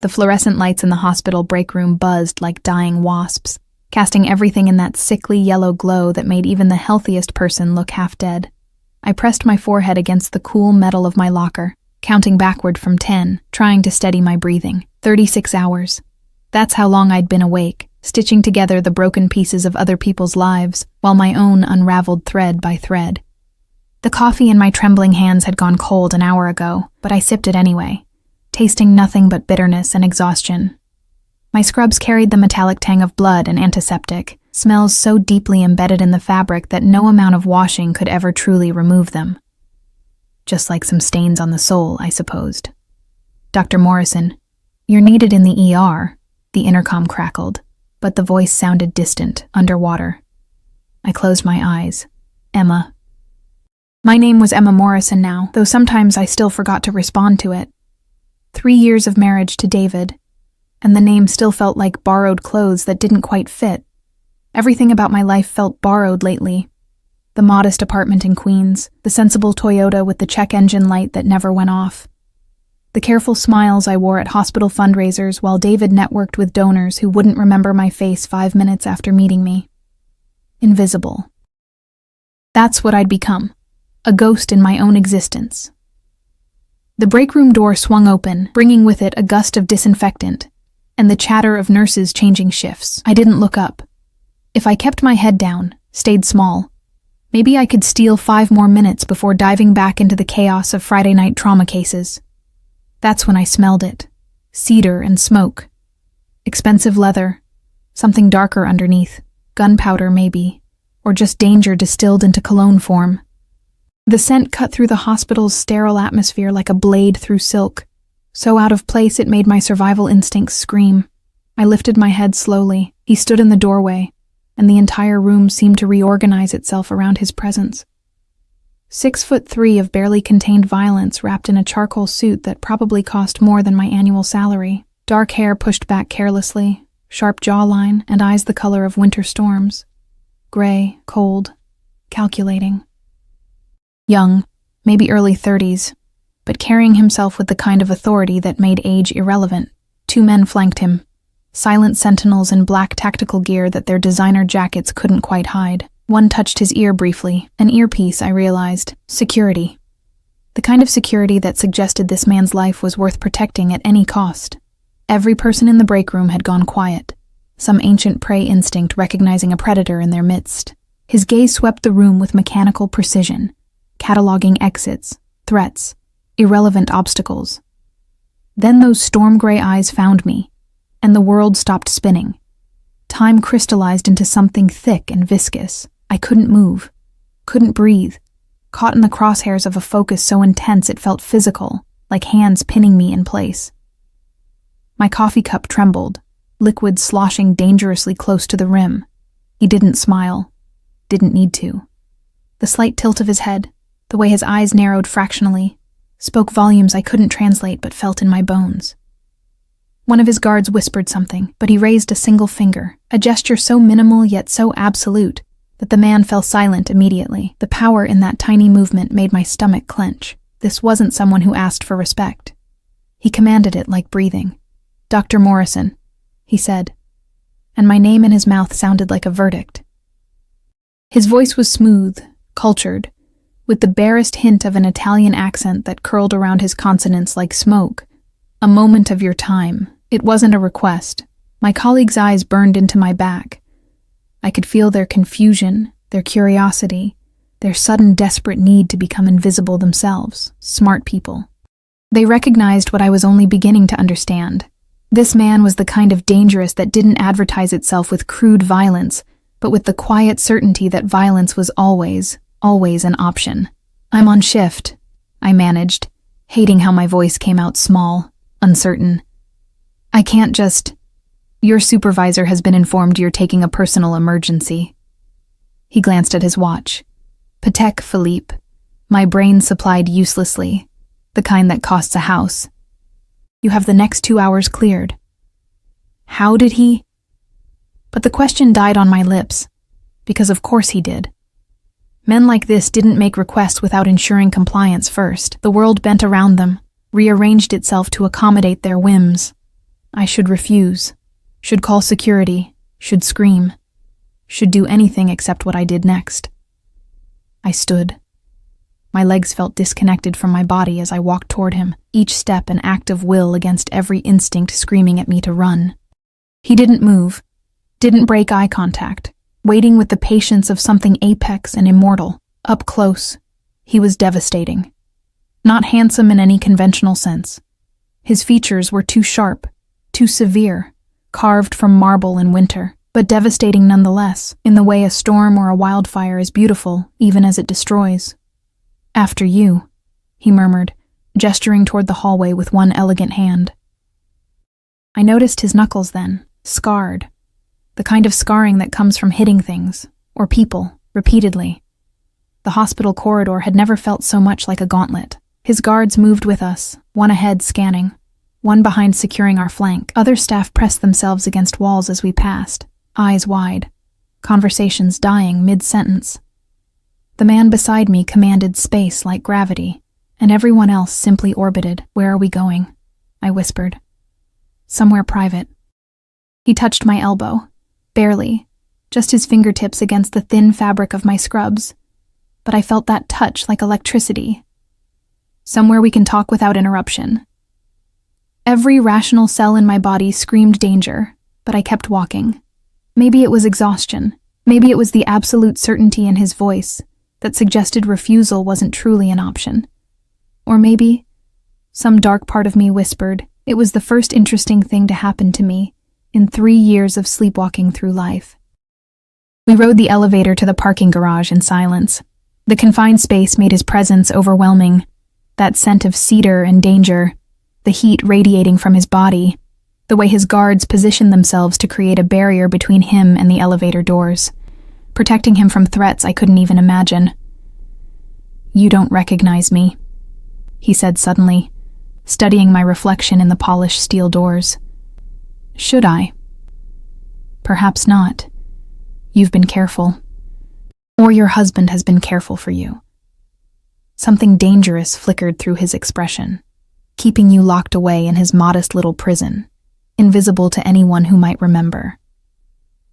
The fluorescent lights in the hospital break room buzzed like dying wasps, casting everything in that sickly yellow glow that made even the healthiest person look half dead. I pressed my forehead against the cool metal of my locker, counting backward from 10, trying to steady my breathing. 36 hours. That's how long I'd been awake, stitching together the broken pieces of other people's lives, while my own unraveled thread by thread. The coffee in my trembling hands had gone cold an hour ago, but I sipped it anyway, tasting nothing but bitterness and exhaustion. My scrubs carried the metallic tang of blood and antiseptic, smells so deeply embedded in the fabric that no amount of washing could ever truly remove them. Just like some stains on the soul, I supposed. "Dr. Morrison, you're needed in the ER," the intercom crackled, but the voice sounded distant, underwater. I closed my eyes. Emma. My name was Emma Morrison now, though sometimes I still forgot to respond to it. 3 years of marriage to David, and the name still felt like borrowed clothes that didn't quite fit. Everything about my life felt borrowed lately. The modest apartment in Queens, the sensible Toyota with the check engine light that never went off, the careful smiles I wore at hospital fundraisers while David networked with donors who wouldn't remember my face 5 minutes after meeting me. Invisible. That's what I'd become, a ghost in my own existence. The break room door swung open, bringing with it a gust of disinfectant, and the chatter of nurses changing shifts. I didn't look up. If I kept my head down, stayed small, maybe I could steal 5 more minutes before diving back into the chaos of Friday night trauma cases. That's when I smelled it. Cedar and smoke. Expensive leather. Something darker underneath. Gunpowder, maybe. Or just danger distilled into cologne form. The scent cut through the hospital's sterile atmosphere like a blade through silk. So out of place it made my survival instincts scream. I lifted my head slowly. He stood in the doorway, and the entire room seemed to reorganize itself around his presence. 6'3" of barely contained violence wrapped in a charcoal suit that probably cost more than my annual salary. Dark hair pushed back carelessly, sharp jawline, and eyes the color of winter storms. Gray, cold, calculating. Young, maybe early 30s, but carrying himself with the kind of authority that made age irrelevant. 2 men flanked him, silent sentinels in black tactical gear that their designer jackets couldn't quite hide. One touched his ear briefly, an earpiece, I realized. Security. The kind of security that suggested this man's life was worth protecting at any cost. Every person in the break room had gone quiet, some ancient prey instinct recognizing a predator in their midst. His gaze swept the room with mechanical precision, cataloging exits, threats, irrelevant obstacles. Then those storm-gray eyes found me, and the world stopped spinning. Time crystallized into something thick and viscous. I couldn't move, couldn't breathe, caught in the crosshairs of a focus so intense it felt physical, like hands pinning me in place. My coffee cup trembled, liquid sloshing dangerously close to the rim. He didn't smile, didn't need to. The slight tilt of his head, the way his eyes narrowed fractionally, spoke volumes I couldn't translate but felt in my bones. One of his guards whispered something, but he raised a single finger, a gesture so minimal yet so absolute that the man fell silent immediately. The power in that tiny movement made my stomach clench. This wasn't someone who asked for respect. He commanded it like breathing. "Dr. Morrison," he said, and my name in his mouth sounded like a verdict. His voice was smooth, cultured, with the barest hint of an Italian accent that curled around his consonants like smoke. "A moment of your time." It wasn't a request. My colleagues' eyes burned into my back. I could feel their confusion, their curiosity, their sudden desperate need to become invisible themselves. Smart people. They recognized what I was only beginning to understand. This man was the kind of dangerous that didn't advertise itself with crude violence, but with the quiet certainty that violence was always an option. "I'm on shift," I managed, hating how my voice came out small, uncertain. "I can't just... Your supervisor has been informed you're taking a personal emergency." He glanced at his watch. Patek Philippe. My brain supplied uselessly, the kind that costs a house. "You have the next 2 hours cleared." How did he? But the question died on my lips, because of course he did. Men like this didn't make requests without ensuring compliance first. The world bent around them, rearranged itself to accommodate their whims. I should refuse, should call security, should scream, should do anything except what I did next. I stood. My legs felt disconnected from my body as I walked toward him, each step an act of will against every instinct screaming at me to run. He didn't move, didn't break eye contact, waiting with the patience of something apex and immortal. Up close, he was devastating. Not handsome in any conventional sense. His features were too sharp, too severe, carved from marble in winter, but devastating nonetheless, in the way a storm or a wildfire is beautiful, even as it destroys. "After you," he murmured, gesturing toward the hallway with one elegant hand. I noticed his knuckles then, scarred, the kind of scarring that comes from hitting things, or people, repeatedly. The hospital corridor had never felt so much like a gauntlet. His guards moved with us, one ahead scanning, one behind securing our flank. Other staff pressed themselves against walls as we passed, eyes wide, conversations dying mid-sentence. The man beside me commanded space like gravity, and everyone else simply orbited. "Where are we going?" I whispered. "Somewhere private." He touched my elbow, barely, just his fingertips against the thin fabric of my scrubs, but I felt that touch like electricity. "Somewhere we can talk without interruption." Every rational cell in my body screamed danger, but I kept walking. Maybe it was exhaustion, maybe it was the absolute certainty in his voice that suggested refusal wasn't truly an option. Or maybe, some dark part of me whispered, it was the first interesting thing to happen to me in 3 years of sleepwalking through life. We rode the elevator to the parking garage in silence. The confined space made his presence overwhelming, that scent of cedar and danger, the heat radiating from his body, the way his guards positioned themselves to create a barrier between him and the elevator doors, protecting him from threats I couldn't even imagine. "You don't recognize me," he said suddenly, studying my reflection in the polished steel doors. "Should I?" "Perhaps not. You've been careful. Or your husband has been careful for you." Something dangerous flickered through his expression, keeping you locked away in his modest little prison, invisible to anyone who might remember.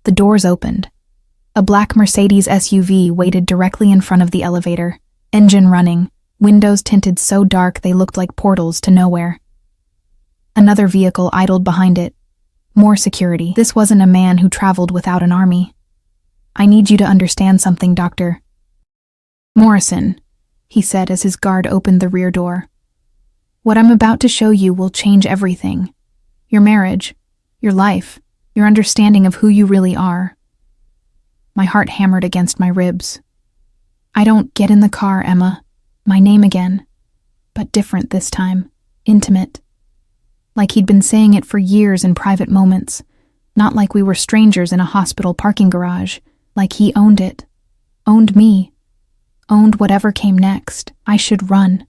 The doors opened. A black Mercedes SUV waited directly in front of the elevator, engine running, windows tinted so dark they looked like portals to nowhere. Another vehicle idled behind it. More security. This wasn't a man who traveled without an army. "I need you to understand something, Doctor." "Morrison," he said as his guard opened the rear door. "What I'm about to show you will change everything. Your marriage, your life, your understanding of who you really are." My heart hammered against my ribs. "I don't get in the car, Emma." My name again, but different this time, intimate. Like he'd been saying it for years in private moments, not like we were strangers in a hospital parking garage, like he owned it, owned me, owned whatever came next. I should run,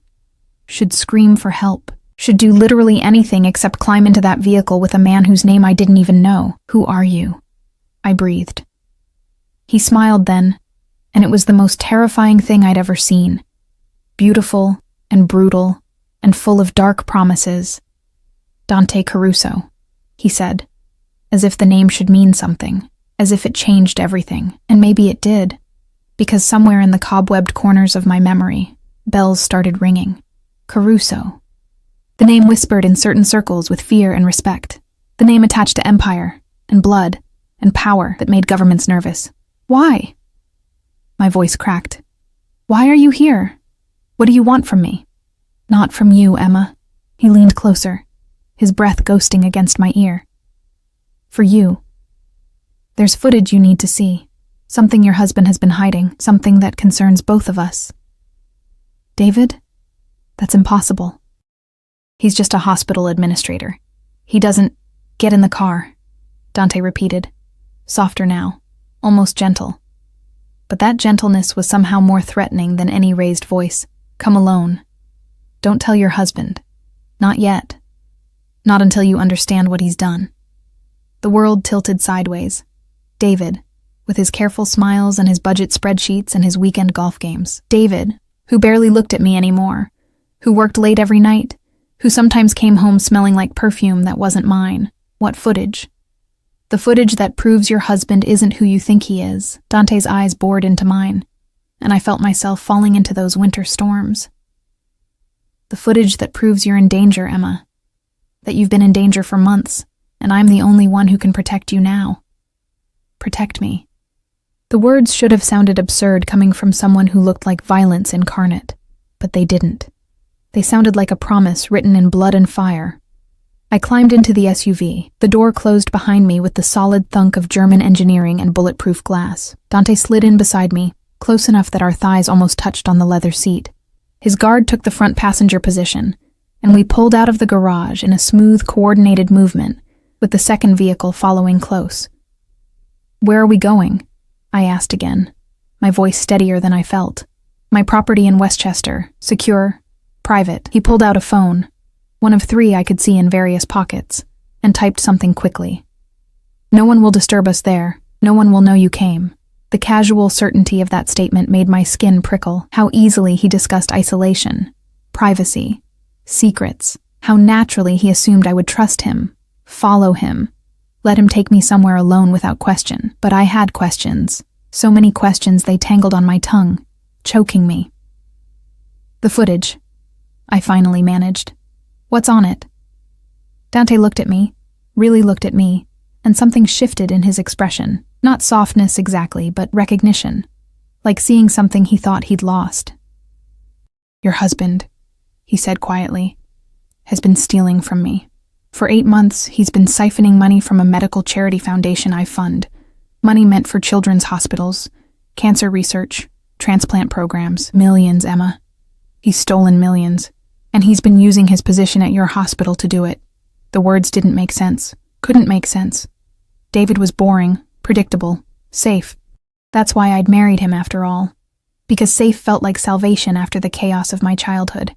should scream for help, should do literally anything except climb into that vehicle with a man whose name I didn't even know. "Who are you?" I breathed. He smiled then, and it was the most terrifying thing I'd ever seen. Beautiful and brutal and full of dark promises. "Dante Caruso," he said, as if the name should mean something, as if it changed everything. And maybe it did, because somewhere in the cobwebbed corners of my memory, bells started ringing. Caruso. The name whispered in certain circles with fear and respect. The name attached to empire and blood and power that made governments nervous. "Why?" My voice cracked. "Why are you here? What do you want from me?" "Not from you, Emma." He leaned closer, his breath ghosting against my ear. "For you. There's footage you need to see. Something your husband has been hiding, something that concerns both of us." "David? That's impossible. He's just a hospital administrator. He doesn't—" "Get in the car," Dante repeated, softer now, almost gentle. But that gentleness was somehow more threatening than any raised voice. "Come alone. Don't tell your husband. Not yet. Not until you understand what he's done." The world tilted sideways. David, with his careful smiles and his budget spreadsheets and his weekend golf games. David, who barely looked at me anymore, who worked late every night, who sometimes came home smelling like perfume that wasn't mine. What footage? The footage that proves your husband isn't who you think he is. Dante's eyes bored into mine, and I felt myself falling into those winter storms. The footage that proves you're in danger, Emma. That you've been in danger for months, and I'm the only one who can protect you now. Protect me. The words should have sounded absurd coming from someone who looked like violence incarnate, but they didn't. They sounded like a promise written in blood and fire. I climbed into the SUV. The door closed behind me with the solid thunk of German engineering and bulletproof glass. Dante slid in beside me, close enough that our thighs almost touched on the leather seat. His guard took the front passenger position, and we pulled out of the garage in a smooth, coordinated movement, with the second vehicle following close. "Where are we going?" I asked again, my voice steadier than I felt. "My property in Westchester, secure, private." He pulled out a phone, one of 3 I could see in various pockets, and typed something quickly. "No one will disturb us there. No one will know you came." The casual certainty of that statement made my skin prickle. How easily he discussed isolation, privacy, secrets. How naturally he assumed I would trust him, follow him, let him take me somewhere alone without question. But I had questions. So many questions they tangled on my tongue, choking me. "The footage," I finally managed. "What's on it?" Dante looked at me, really looked at me, and something shifted in his expression. Not softness exactly, but recognition, like seeing something he thought he'd lost. "Your husband," he said quietly, "has been stealing from me. For 8 months, he's been siphoning money from a medical charity foundation I fund, money meant for children's hospitals, cancer research, transplant programs. Millions, Emma. He's stolen millions. And he's been using his position at your hospital to do it." The words didn't make sense. Couldn't make sense. David was boring, predictable, safe. That's why I'd married him after all. Because safe felt like salvation after the chaos of my childhood.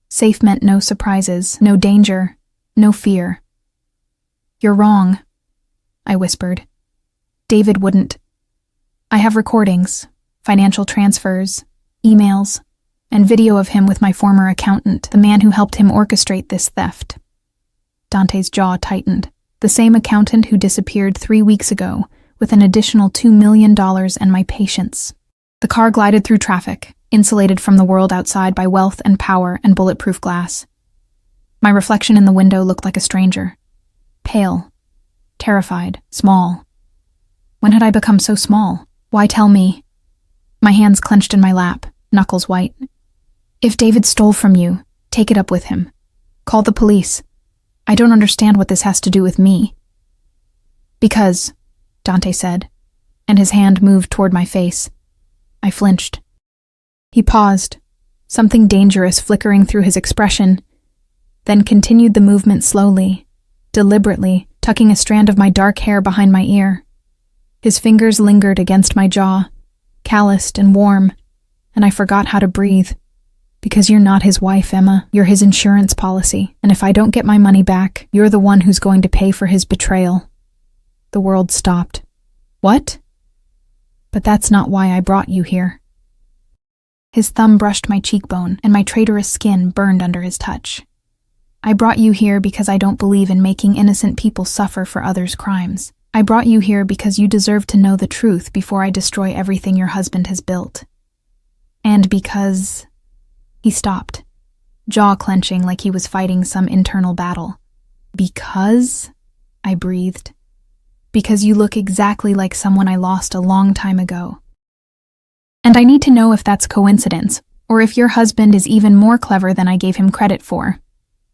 Safe meant no surprises, no danger, no fear. "You're wrong," I whispered. "David wouldn't. I have recordings, financial transfers, emails, and video of him with my former accountant, the man who helped him orchestrate this theft." Dante's jaw tightened. The same accountant who disappeared 3 weeks ago, with an additional $2 million and my patience. The car glided through traffic, insulated from the world outside by wealth and power and bulletproof glass. My reflection in the window looked like a stranger. Pale, terrified, small. When had I become so small? Why tell me? My hands clenched in my lap, knuckles white. "If David stole from you, take it up with him. Call the police. I don't understand what this has to do with me." "Because," Dante said, and his hand moved toward my face. I flinched. He paused, something dangerous flickering through his expression, then continued the movement slowly, deliberately, tucking a strand of my dark hair behind my ear. His fingers lingered against my jaw, calloused and warm, and I forgot how to breathe. "Because you're not his wife, Emma. You're his insurance policy. And if I don't get my money back, you're the one who's going to pay for his betrayal." The world stopped. "What?" "But that's not why I brought you here." His thumb brushed my cheekbone, and my traitorous skin burned under his touch. "I brought you here because I don't believe in making innocent people suffer for others' crimes. I brought you here because you deserve to know the truth before I destroy everything your husband has built. And because..." He stopped, jaw clenching like he was fighting some internal battle. "Because?" I breathed. "Because you look exactly like someone I lost a long time ago. And I need to know if that's coincidence, or if your husband is even more clever than I gave him credit for."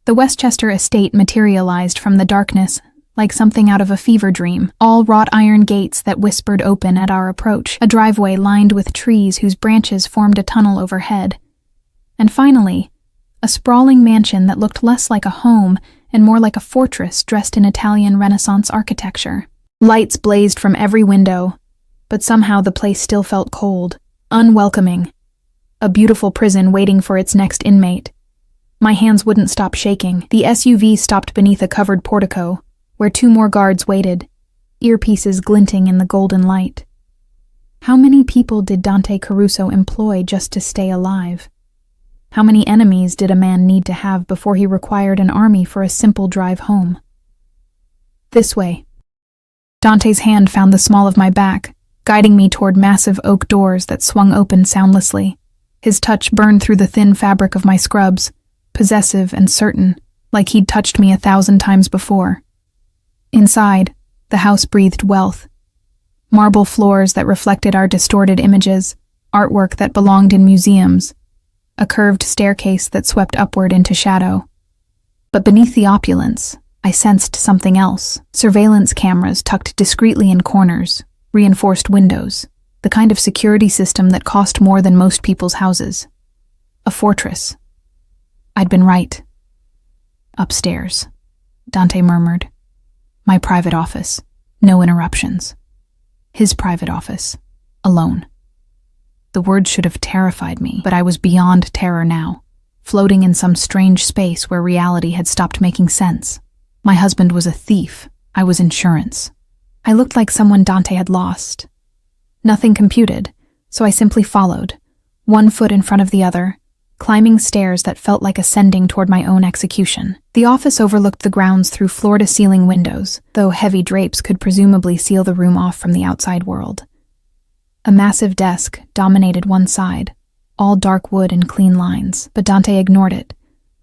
The Westchester estate materialized from the darkness, like something out of a fever dream. All wrought iron gates that whispered open at our approach, a driveway lined with trees whose branches formed a tunnel overhead. And finally, a sprawling mansion that looked less like a home and more like a fortress dressed in Italian Renaissance architecture. Lights blazed from every window, but somehow the place still felt cold, unwelcoming. A beautiful prison waiting for its next inmate. My hands wouldn't stop shaking. The SUV stopped beneath a covered portico, where 2 more guards waited, earpieces glinting in the golden light. How many people did Dante Caruso employ just to stay alive? How many enemies did a man need to have before he required an army for a simple drive home? This way. Dante's hand found the small of my back, guiding me toward massive oak doors that swung open soundlessly. His touch burned through the thin fabric of my scrubs, possessive and certain, like he'd touched me 1,000 times before. Inside, the house breathed wealth. Marble floors that reflected our distorted images, artwork that belonged in museums, a curved staircase that swept upward into shadow. But beneath the opulence, I sensed something else. Surveillance cameras tucked discreetly in corners, reinforced windows, the kind of security system that cost more than most people's houses. A fortress. I'd been right. Upstairs, Dante murmured. My private office. No interruptions. His private office. Alone. The words should have terrified me, but I was beyond terror now, floating in some strange space where reality had stopped making sense. My husband was a thief. I was insurance. I looked like someone Dante had lost. Nothing computed, so I simply followed, one foot in front of the other, climbing stairs that felt like ascending toward my own execution. The office overlooked the grounds through floor-to-ceiling windows, though heavy drapes could presumably seal the room off from the outside world. A massive desk dominated one side, all dark wood and clean lines, but Dante ignored it,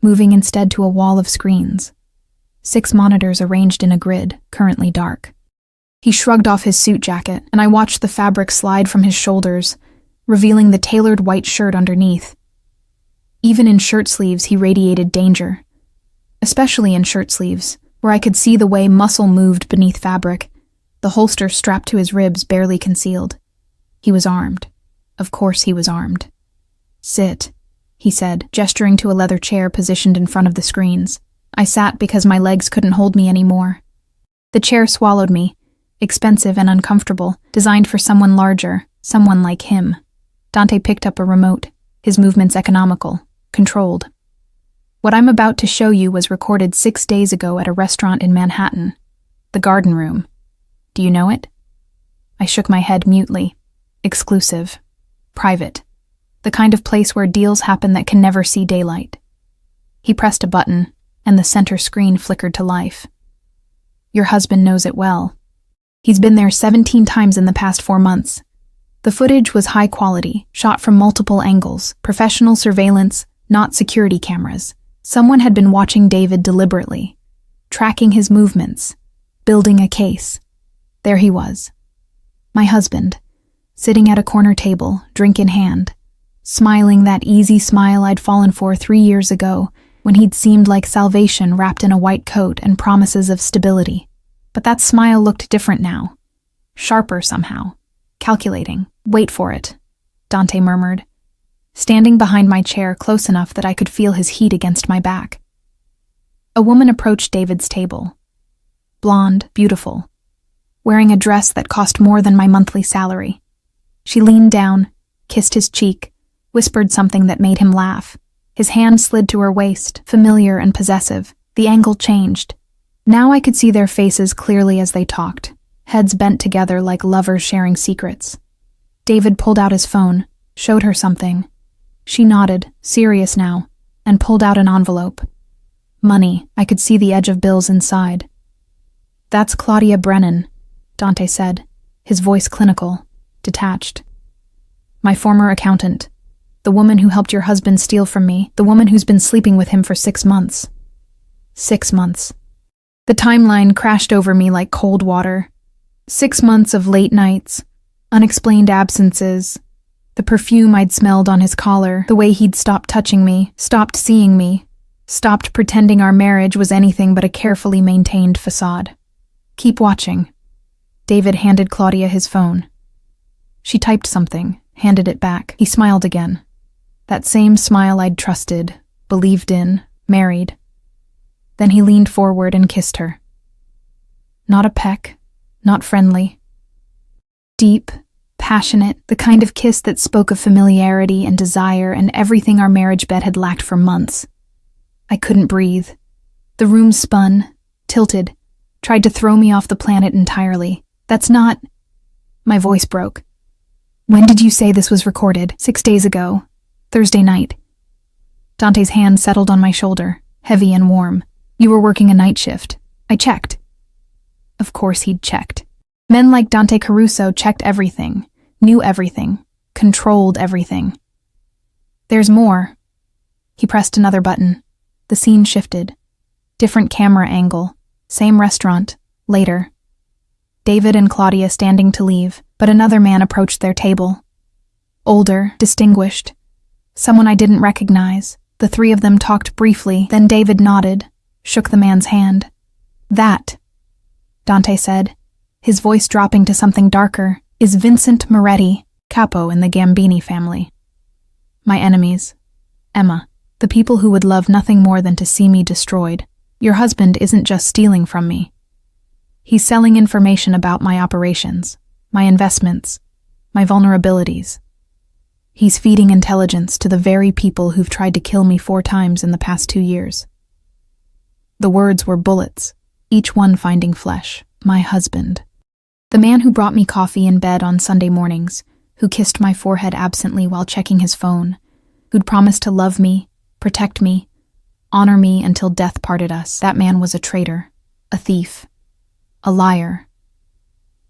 moving instead to a wall of screens. 6 monitors arranged in a grid, currently dark. He shrugged off his suit jacket, and I watched the fabric slide from his shoulders, revealing the tailored white shirt underneath. Even in shirt sleeves, he radiated danger. Especially in shirt sleeves, where I could see the way muscle moved beneath fabric, the holster strapped to his ribs barely concealed. He was armed. Of course he was armed. Sit, he said, gesturing to a leather chair positioned in front of the screens. I sat because my legs couldn't hold me anymore. The chair swallowed me, expensive and uncomfortable, designed for someone larger, someone like him. Dante picked up a remote, his movements economical, controlled. What I'm about to show you was recorded 6 days ago at a restaurant in Manhattan. The Garden Room. Do you know it? I shook my head mutely. Exclusive. Private. The kind of place where deals happen that can never see daylight. He pressed a button, and the center screen flickered to life. Your husband knows it well. He's been there 17 times in the past 4 months. The footage was high quality, shot from multiple angles, professional surveillance, not security cameras. Someone had been watching David deliberately, tracking his movements, building a case. There he was. My husband, sitting at a corner table, drink in hand, smiling that easy smile I'd fallen for 3 years ago, when he'd seemed like salvation wrapped in a white coat and promises of stability. But that smile looked different now. Sharper somehow. Calculating. Wait for it, Dante murmured, standing behind my chair close enough that I could feel his heat against my back. A woman approached David's table. Blonde, beautiful, wearing a dress that cost more than my monthly salary. She leaned down, kissed his cheek, whispered something that made him laugh. His hand slid to her waist, familiar and possessive. The angle changed. Now I could see their faces clearly as they talked, heads bent together like lovers sharing secrets. David pulled out his phone, showed her something. She nodded, serious now, and pulled out an envelope. Money. I could see the edge of bills inside. That's Claudia Brennan, Dante said, his voice clinical, detached. My former accountant. The woman who helped your husband steal from me, the woman who's been sleeping with him for 6 months. 6 months. The timeline crashed over me like cold water. 6 months of late nights, unexplained absences, the perfume I'd smelled on his collar, the way he'd stopped touching me, stopped seeing me, stopped pretending our marriage was anything but a carefully maintained facade. Keep watching. David handed Claudia his phone. She typed something, handed it back. He smiled again. That same smile I'd trusted, believed in, married. Then he leaned forward and kissed her. Not a peck, not friendly. Deep, passionate, the kind of kiss that spoke of familiarity and desire and everything our marriage bed had lacked for months. I couldn't breathe. The room spun, tilted, tried to throw me off the planet entirely. That's not... My voice broke. When did you say this was recorded? 6 days ago. Thursday night. Dante's hand settled on my shoulder, heavy and warm. You were working a night shift. I checked. Of course he'd checked. Men like Dante Caruso checked everything, knew everything, controlled everything. There's more. He pressed another button. The scene shifted. Different camera angle. Same restaurant. Later. David and Claudia standing to leave, but another man approached their table. Older, distinguished. Someone I didn't recognize. The three of them talked briefly, then David nodded, shook the man's hand. That, Dante said, his voice dropping to something darker, is Vincent Moretti, capo in the Gambini family. My enemies. Emma, the people who would love nothing more than to see me destroyed. Your husband isn't just stealing from me. He's selling information about my operations, my investments, my vulnerabilities. He's feeding intelligence to the very people who've tried to kill me 4 times in the past 2 years. The words were bullets, each one finding flesh. My husband. The man who brought me coffee in bed on Sunday mornings, who kissed my forehead absently while checking his phone, who'd promised to love me, protect me, honor me until death parted us. That man was a traitor, a thief, a liar.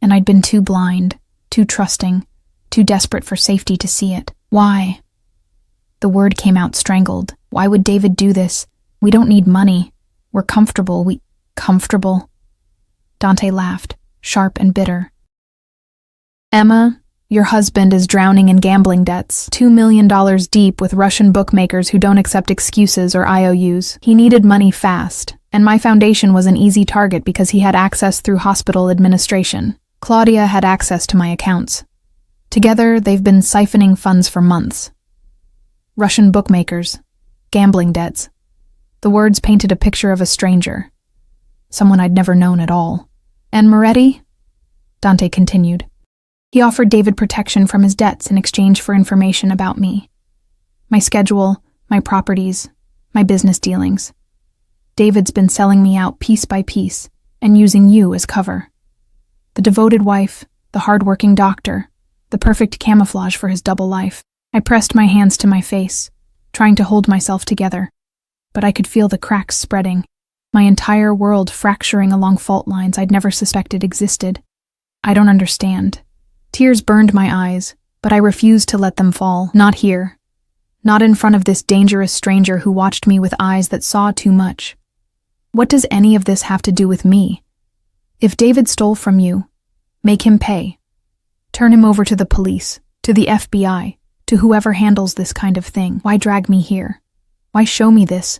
And I'd been too blind, too trusting, too desperate for safety to see it. Why? The word came out strangled. Why would David do this? We don't need money. We're comfortable. Comfortable? Dante laughed, sharp and bitter. Emma, your husband is drowning in gambling debts, $2 million deep with Russian bookmakers who don't accept excuses or IOUs. He needed money fast, and my foundation was an easy target because he had access through hospital administration. Claudia had access to my accounts. Together, they've been siphoning funds for months. Russian bookmakers, gambling debts. The words painted a picture of a stranger, someone I'd never known at all. And Moretti? Dante continued. He offered David protection from his debts in exchange for information about me. My schedule, my properties, my business dealings. David's been selling me out piece by piece and using you as cover. The devoted wife, the hard-working doctor, the perfect camouflage for his double life. I pressed my hands to my face, trying to hold myself together, but I could feel the cracks spreading, my entire world fracturing along fault lines I'd never suspected existed. I don't understand. Tears burned my eyes, but I refused to let them fall. Not here. Not in front of this dangerous stranger who watched me with eyes that saw too much. What does any of this have to do with me? If David stole from you, make him pay. Turn him over to the police, to the FBI, to whoever handles this kind of thing. Why drag me here? Why show me this?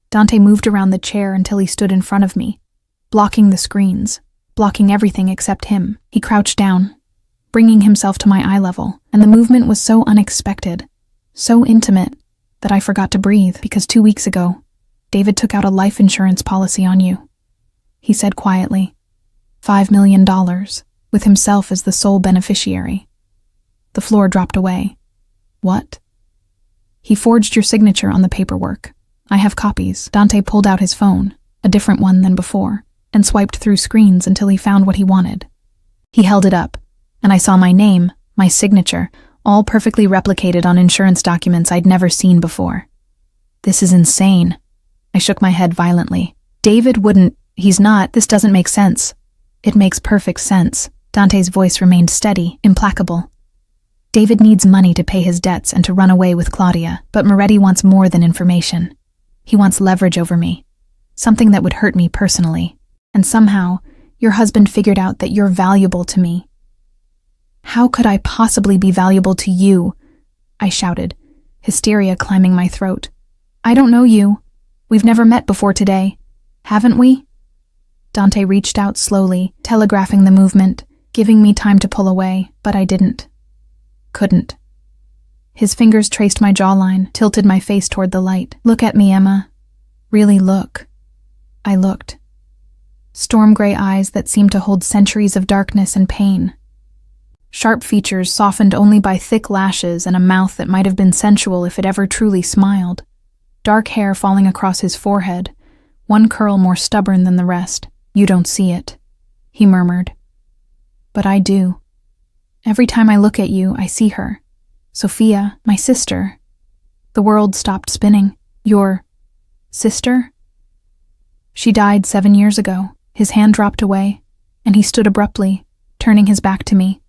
Dante moved around the chair until he stood in front of me, blocking the screens, blocking everything except him. He crouched down, bringing himself to my eye level, and the movement was so unexpected, so intimate, that I forgot to breathe because 2 weeks ago, David took out a life insurance policy on you. He said quietly, $5 million, with himself as the sole beneficiary. The floor dropped away. What? He forged your signature on the paperwork. I have copies. Dante pulled out his phone, a different one than before, and swiped through screens until he found what he wanted. He held it up, and I saw my name, my signature, all perfectly replicated on insurance documents I'd never seen before. This is insane. I shook my head violently. David wouldn't. He's not. This doesn't make sense. It makes perfect sense. Dante's voice remained steady, implacable. David needs money to pay his debts and to run away with Claudia, but Moretti wants more than information. He wants leverage over me, something that would hurt me personally. And somehow, your husband figured out that you're valuable to me. How could I possibly be valuable to you? I shouted, hysteria climbing my throat. I don't know you. We've never met before today, haven't we? Dante reached out slowly, telegraphing the movement, giving me time to pull away, but I didn't. Couldn't. His fingers traced my jawline, tilted my face toward the light. Look at me, Emma. Really look. I looked. Storm gray eyes that seemed to hold centuries of darkness and pain. Sharp features softened only by thick lashes and a mouth that might have been sensual if it ever truly smiled. Dark hair falling across his forehead, one curl more stubborn than the rest. You don't see it, he murmured. But I do. Every time I look at you, I see her. Sophia, my sister. The world stopped spinning. Your sister? She died 7 years ago. His hand dropped away, And he stood abruptly, turning his back to me.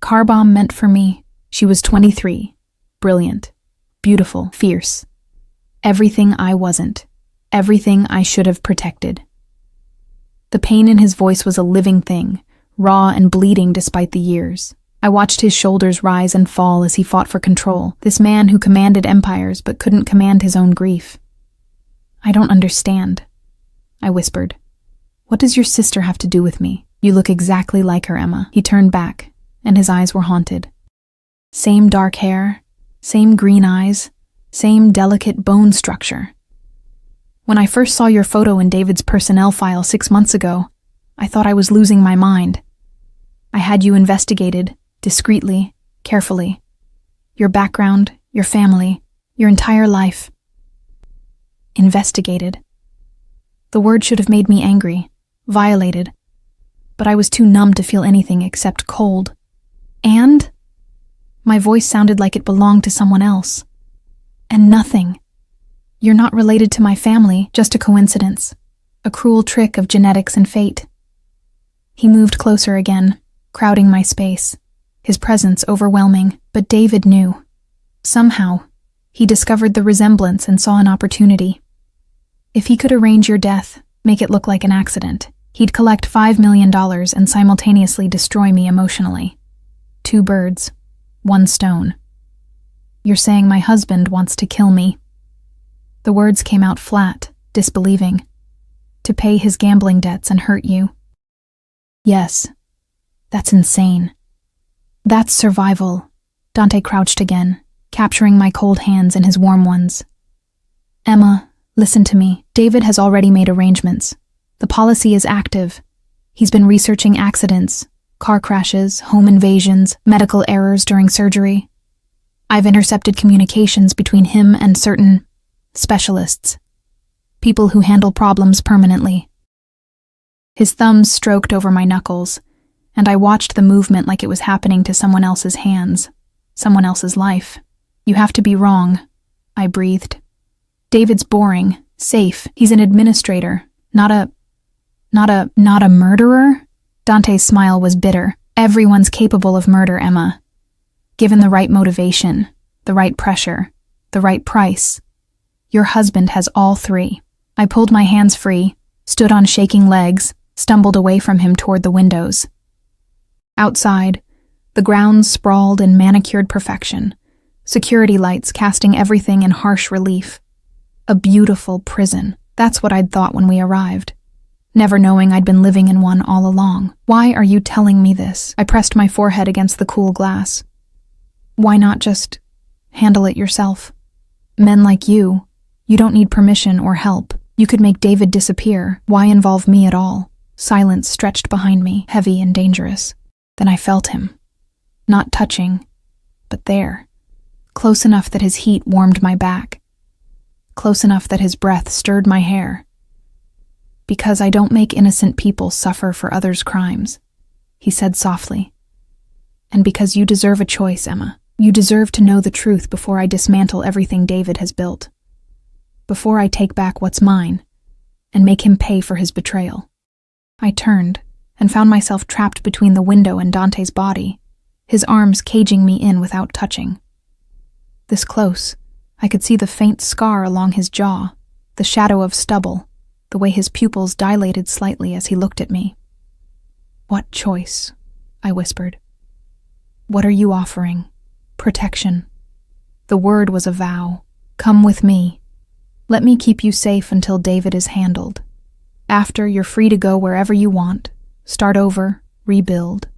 Car bomb meant for me. She was 23, brilliant, beautiful, fierce. Everything I wasn't, everything I should have protected. The pain in his voice was a living thing, raw and bleeding despite the years. I watched his shoulders rise and fall as he fought for control, this man who commanded empires but couldn't command his own grief. I don't understand, I whispered. What does your sister have to do with me? You look exactly like her, Emma. He turned back, and his eyes were haunted. Same dark hair, same green eyes, same delicate bone structure. When I first saw your photo in David's personnel file 6 months ago, I thought I was losing my mind. I had you investigated, discreetly, carefully. Your background, your family, your entire life. Investigated. The word should have made me angry, violated, but I was too numb to feel anything except cold. And? My voice sounded like it belonged to someone else. And nothing. You're not related to my family, just a coincidence. A cruel trick of genetics and fate. He moved closer again, crowding my space, his presence overwhelming, but David knew. Somehow, he discovered the resemblance and saw an opportunity. If he could arrange your death, make it look like an accident, he'd collect $5 million and simultaneously destroy me emotionally. 2 birds, 1 stone. You're saying my husband wants to kill me. The words came out flat, disbelieving. To pay his gambling debts and hurt you. Yes, that's insane. That's survival. Dante crouched again, capturing my cold hands in his warm ones. Emma, listen to me. David has already made arrangements. The policy is active. He's been researching accidents, car crashes, home invasions, medical errors during surgery. I've intercepted communications between him and certain specialists, people who handle problems permanently. His thumbs stroked over my knuckles, and I watched the movement like it was happening to someone else's hands, someone else's life. You have to be wrong, I breathed. David's boring, safe. He's an administrator, not a murderer? Dante's smile was bitter. Everyone's capable of murder, Emma. Given the right motivation, the right pressure, the right price. Your husband has all 3. I pulled my hands free, stood on shaking legs, stumbled away from him toward the windows. Outside, the grounds sprawled in manicured perfection, security lights casting everything in harsh relief. A beautiful prison. That's what I'd thought when we arrived, never knowing I'd been living in one all along. Why are you telling me this? I pressed my forehead against the cool glass. Why not just handle it yourself? Men like you don't need permission or help. You could make David disappear. Why involve me at all? Silence stretched behind me, heavy and dangerous. Then I felt him. Not touching, but there. Close enough that his heat warmed my back. Close enough that his breath stirred my hair. Because I don't make innocent people suffer for others' crimes, he said softly. And because you deserve a choice, Emma. You deserve to know the truth before I dismantle everything David has built. Before I take back what's mine and make him pay for his betrayal. I turned and found myself trapped between the window and Dante's body, his arms caging me in without touching. This close, I could see the faint scar along his jaw, the shadow of stubble, the way his pupils dilated slightly as he looked at me. What choice? I whispered. What are you offering? Protection. The word was a vow. Come with me. Let me keep you safe until David is handled. After, you're free to go wherever you want. Start over, rebuild.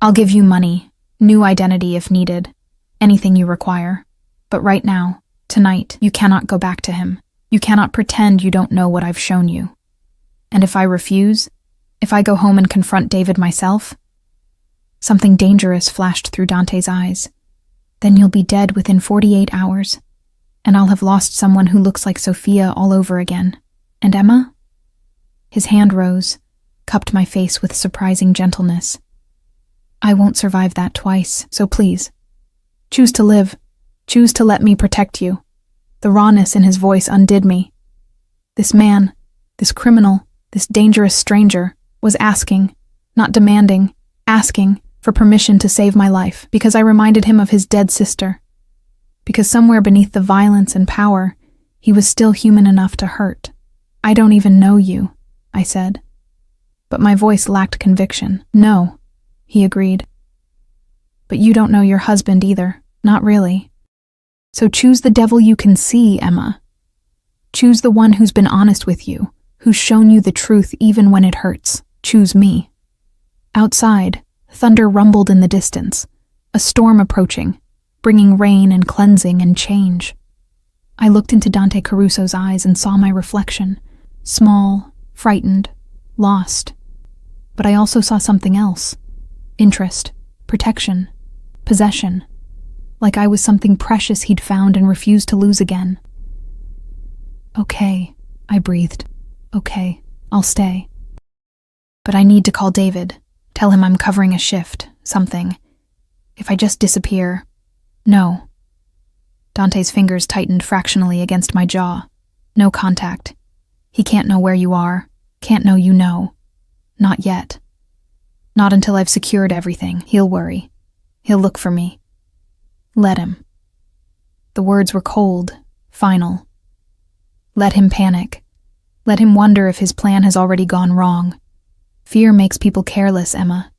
I'll give you money, new identity if needed, anything you require. But right now, tonight, you cannot go back to him. You cannot pretend you don't know what I've shown you. And if I refuse, if I go home and confront David myself, something dangerous flashed through Dante's eyes. Then you'll be dead within 48 hours, and I'll have lost someone who looks like Sophia all over again. And Emma? His hand rose, cupped my face with surprising gentleness. I won't survive that twice, so please. Choose to live. Choose to let me protect you. The rawness in his voice undid me. This man, this criminal, this dangerous stranger, was asking, not demanding, asking for permission to save my life, because I reminded him of his dead sister. Because somewhere beneath the violence and power, he was still human enough to hurt. "I don't even know you," I said. But my voice lacked conviction. "No," he agreed. "But you don't know your husband either. Not really. So choose the devil you can see, Emma. Choose the one who's been honest with you, who's shown you the truth even when it hurts. Choose me." Outside, thunder rumbled in the distance, a storm approaching, bringing rain and cleansing and change. I looked into Dante Caruso's eyes and saw my reflection, small, frightened, lost. But I also saw something else. Interest, protection, possession. Like I was something precious he'd found and refused to lose again. "Okay," I breathed. "Okay, I'll stay. But I need to call David, tell him I'm covering a shift, something. If I just disappear..." "No." Dante's fingers tightened fractionally against my jaw. "No contact. He can't know where you are, can't know you know. Not yet. Not until I've secured everything. He'll worry. He'll look for me. Let him." The words were cold, final. Let him panic. Let him wonder if his plan has already gone wrong. Fear makes people careless, Emma.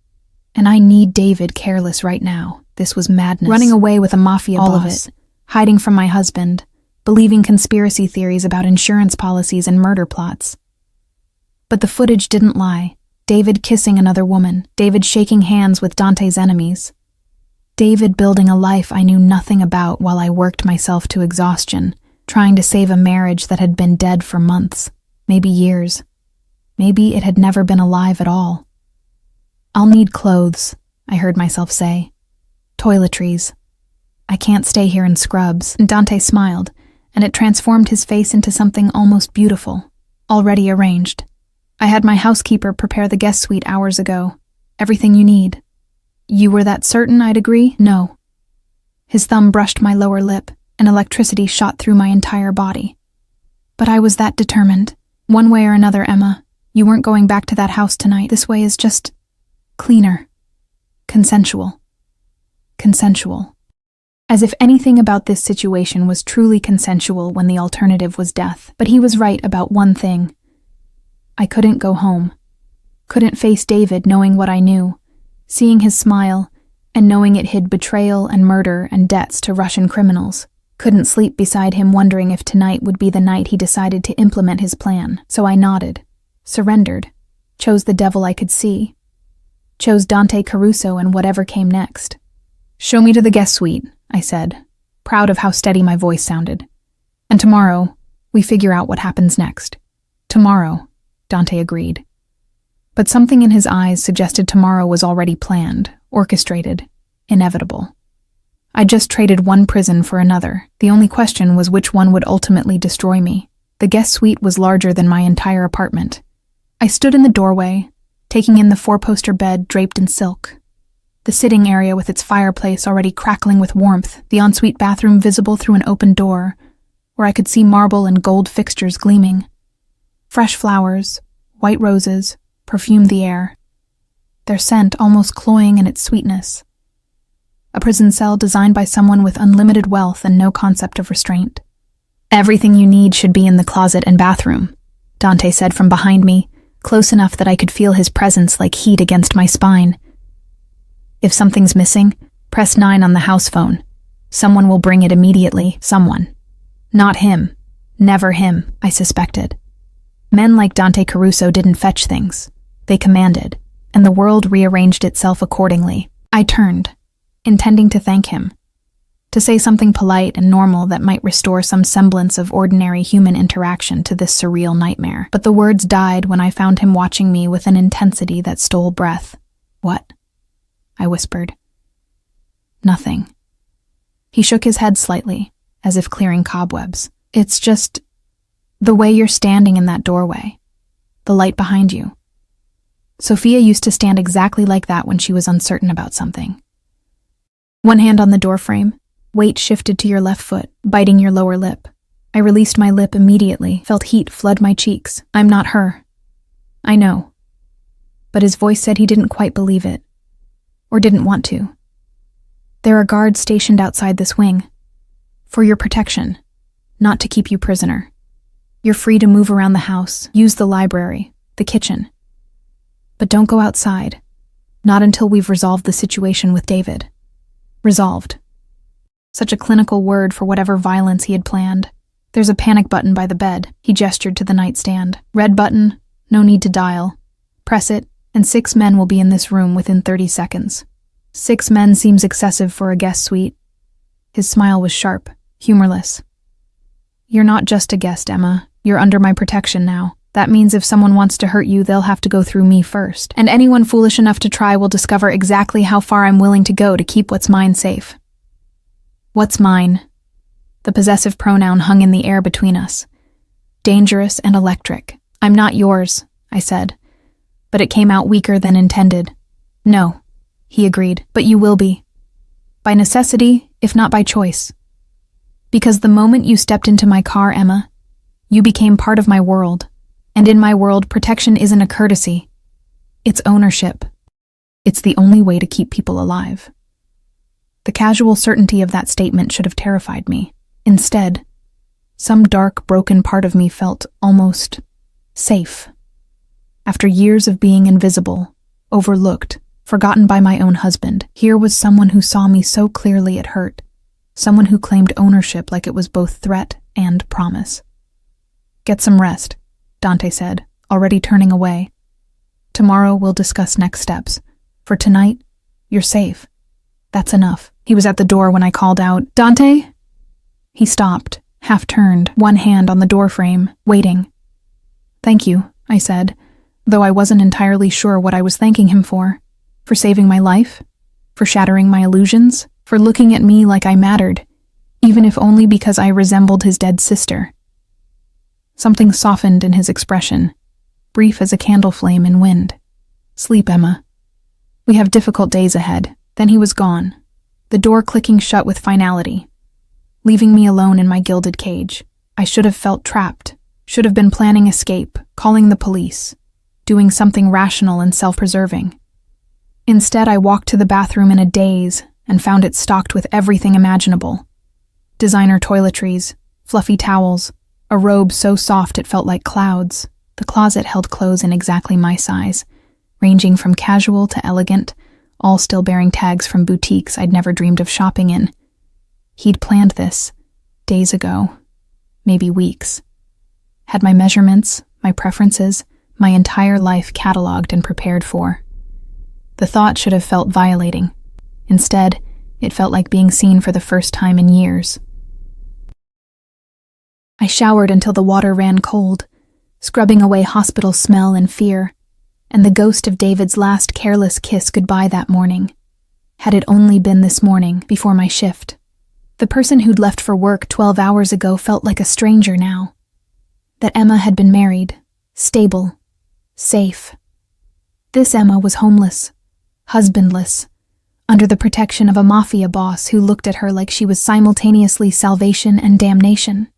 And I need David careless right now. This was madness. Running away with a mafia boss. All of it. Hiding from my husband. Believing conspiracy theories about insurance policies and murder plots. But the footage didn't lie. David kissing another woman. David shaking hands with Dante's enemies. David building a life I knew nothing about while I worked myself to exhaustion, trying to save a marriage that had been dead for months, maybe years. Maybe it had never been alive at all. "I'll need clothes," I heard myself say. "Toiletries. I can't stay here in scrubs." And Dante smiled, and it transformed his face into something almost beautiful, already arranged. "I had my housekeeper prepare the guest suite hours ago. Everything you need." "You were that certain I'd agree?" "No." His thumb brushed my lower lip, and electricity shot through my entire body. "But I was that determined. One way or another, Emma, you weren't going back to that house tonight. This way is just cleaner. Consensual. Consensual." As if anything about this situation was truly consensual when the alternative was death. But he was right about one thing. I couldn't go home. Couldn't face David knowing what I knew, seeing his smile, and knowing it hid betrayal and murder and debts to Russian criminals. Couldn't sleep beside him wondering if tonight would be the night he decided to implement his plan. So I nodded, surrendered, chose the devil I could see. Chose Dante Caruso and whatever came next. "Show me to the guest suite," I said, proud of how steady my voice sounded. "And tomorrow, we figure out what happens next." "Tomorrow," Dante agreed. But something in his eyes suggested tomorrow was already planned, orchestrated, inevitable. I just traded one prison for another. The only question was which one would ultimately destroy me. The guest suite was larger than my entire apartment. I stood in the doorway, taking in the four-poster bed draped in silk. The sitting area with its fireplace already crackling with warmth, the ensuite bathroom visible through an open door, where I could see marble and gold fixtures gleaming. Fresh flowers, white roses, perfumed the air, their scent almost cloying in its sweetness. A prison cell designed by someone with unlimited wealth and no concept of restraint. "Everything you need should be in the closet and bathroom," Dante said from behind me, close enough that I could feel his presence like heat against my spine. "If something's missing, press 9 on the house phone. Someone will bring it immediately. Someone. Not him. Never him," I suspected. Men like Dante Caruso didn't fetch things. They commanded, and the world rearranged itself accordingly. I turned, intending to thank him, to say something polite and normal that might restore some semblance of ordinary human interaction to this surreal nightmare. But the words died when I found him watching me with an intensity that stole breath. "What?" I whispered. "Nothing." He shook his head slightly, as if clearing cobwebs. "It's just the way you're standing in that doorway. The light behind you. Sophia used to stand exactly like that when she was uncertain about something. One hand on the doorframe, weight shifted to your left foot, biting your lower lip. I released my lip immediately, felt heat flood my cheeks. I'm not her. I know. but his voice said he didn't quite believe it, or didn't want to. There are guards stationed outside this wing, for your protection, not to keep you prisoner. You're free to move around the house, use the library, the kitchen. But don't go outside, not until we've resolved the situation with David. Resolved. Such a clinical word for whatever violence he had planned. There's a panic button by the bed. He gestured to the nightstand. Red button, no need to dial. Press it, and 6 men will be in this room within 30 seconds. 6 men seems excessive for a guest suite. His smile was sharp, humorless. You're not just a guest, Emma. You're under my protection now. That means if someone wants to hurt you, they'll have to go through me first. And anyone foolish enough to try will discover exactly how far I'm willing to go to keep what's mine safe. What's mine? The possessive pronoun hung in the air between us. Dangerous and electric. I'm not yours, I said. But it came out weaker than intended. No, he agreed, but you will be. By necessity, if not by choice. Because the moment you stepped into my car, Emma, you became part of my world. And in my world, protection isn't a courtesy. It's ownership. It's the only way to keep people alive. The casual certainty of that statement should have terrified me. Instead, some dark, broken part of me felt almost safe. After years of being invisible, overlooked, forgotten by my own husband, here was someone who saw me so clearly it hurt. Someone who claimed ownership like it was both threat and promise. Get some rest, Dante said, already turning away. Tomorrow we'll discuss next steps. For tonight, you're safe. That's enough. He was at the door when I called out, Dante? He stopped, half-turned, one hand on the doorframe, waiting. Thank you, I said, though I wasn't entirely sure what I was thanking him for. For saving my life? For shattering my illusions? For looking at me like I mattered, even if only because I resembled his dead sister. Something softened in his expression, brief as a candle flame in wind. Sleep, Emma. We have difficult days ahead. Then he was gone, the door clicking shut with finality, leaving me alone in my gilded cage. I should have felt trapped, should have been planning escape, calling the police, doing something rational and self-preserving. Instead, I walked to the bathroom in a daze and found it stocked with everything imaginable. Designer toiletries, fluffy towels, a robe so soft it felt like clouds. The closet held clothes in exactly my size, ranging from casual to elegant, all still bearing tags from boutiques I'd never dreamed of shopping in. He'd planned this, days ago, maybe weeks. Had my measurements, my preferences, my entire life cataloged and prepared for. The thought should have felt violating. Instead, it felt like being seen for the first time in years. I showered until the water ran cold, scrubbing away hospital smell and fear, and the ghost of David's last careless kiss goodbye that morning. Had it only been this morning, before my shift. The person who'd left for work 12 hours ago felt like a stranger now. That Emma had been married, stable, safe. This Emma was homeless, husbandless, under the protection of a mafia boss who looked at her like she was simultaneously salvation and damnation.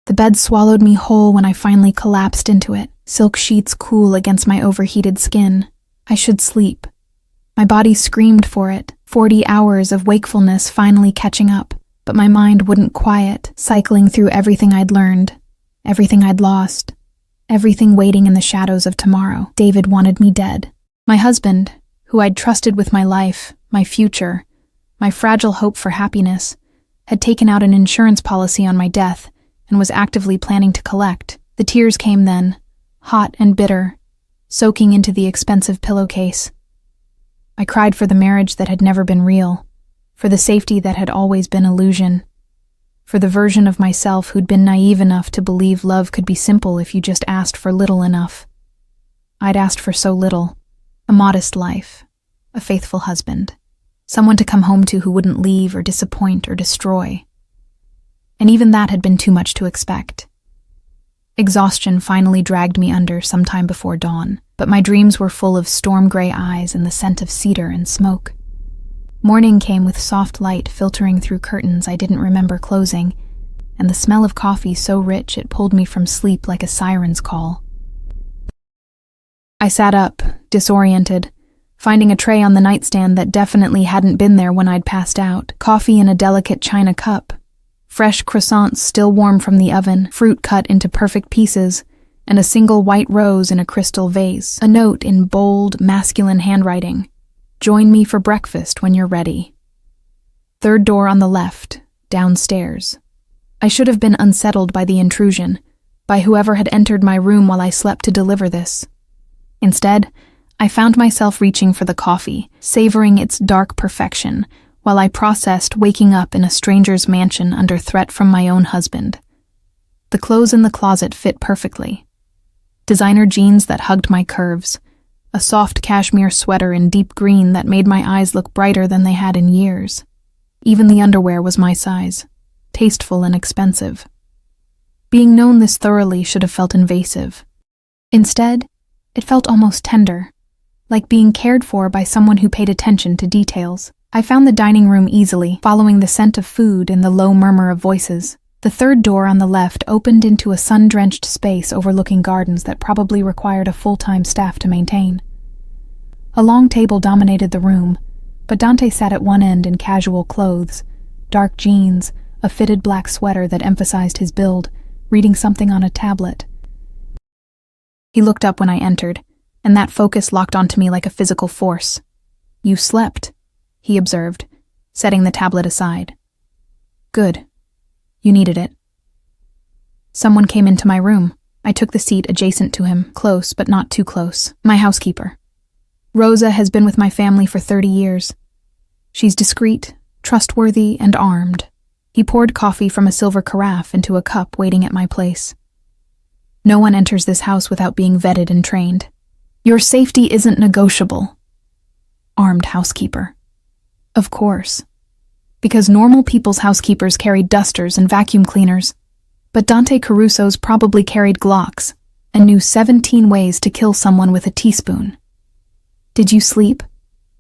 The bed swallowed me whole when I finally collapsed into it, silk sheets cool against my overheated skin. I should sleep. My body screamed for it, 40 hours of wakefulness finally catching up, but my mind wouldn't quiet, cycling through everything I'd learned, everything I'd lost, everything waiting in the shadows of tomorrow. David wanted me dead. My husband, who I'd trusted with my life, my future, my fragile hope for happiness, had taken out an insurance policy on my death and was actively planning to collect. The tears came then, hot and bitter, soaking into the expensive pillowcase. I cried for the marriage that had never been real, for the safety that had always been illusion, for the version of myself who'd been naive enough to believe love could be simple if you just asked for little enough. I'd asked for so little, a modest life, a faithful husband, someone to come home to who wouldn't leave or disappoint or destroy. And even that had been too much to expect. Exhaustion finally dragged me under sometime before dawn, but my dreams were full of storm-gray eyes and the scent of cedar and smoke. Morning came with soft light filtering through curtains I didn't remember closing, and the smell of coffee so rich it pulled me from sleep like a siren's call. I sat up, disoriented, finding a tray on the nightstand that definitely hadn't been there when I'd passed out. Coffee in a delicate china cup, fresh croissants still warm from the oven, fruit cut into perfect pieces, and a single white rose in a crystal vase. A note in bold, masculine handwriting. Join me for breakfast when you're ready. Third door on the left, downstairs. I should have been unsettled by the intrusion, by whoever had entered my room while I slept to deliver this. Instead, I found myself reaching for the coffee, savoring its dark perfection, while I processed waking up in a stranger's mansion under threat from my own husband. The clothes in the closet fit perfectly. Designer jeans that hugged my curves, a soft cashmere sweater in deep green that made my eyes look brighter than they had in years. Even the underwear was my size, tasteful and expensive. Being known this thoroughly should have felt invasive. Instead, it felt almost tender, like being cared for by someone who paid attention to details. I found the dining room easily, following the scent of food and the low murmur of voices. The third door on the left opened into a sun-drenched space overlooking gardens that probably required a full-time staff to maintain. A long table dominated the room, but Dante sat at one end in casual clothes, dark jeans, a fitted black sweater that emphasized his build, reading something on a tablet. He looked up when I entered, and that focus locked onto me like a physical force. "You slept," he observed, setting the tablet aside. "Good. You needed it." Someone came into my room. I took the seat adjacent to him, close but not too close. My housekeeper. Rosa has been with my family for 30 years. She's discreet, trustworthy, and armed. He poured coffee from a silver carafe into a cup waiting at my place. "No one enters this house without being vetted and trained. Your safety isn't negotiable." Armed housekeeper. Of course. Because normal people's housekeepers carried dusters and vacuum cleaners, but Dante Caruso's probably carried Glocks and knew 17 ways to kill someone with a teaspoon. "Did you sleep?"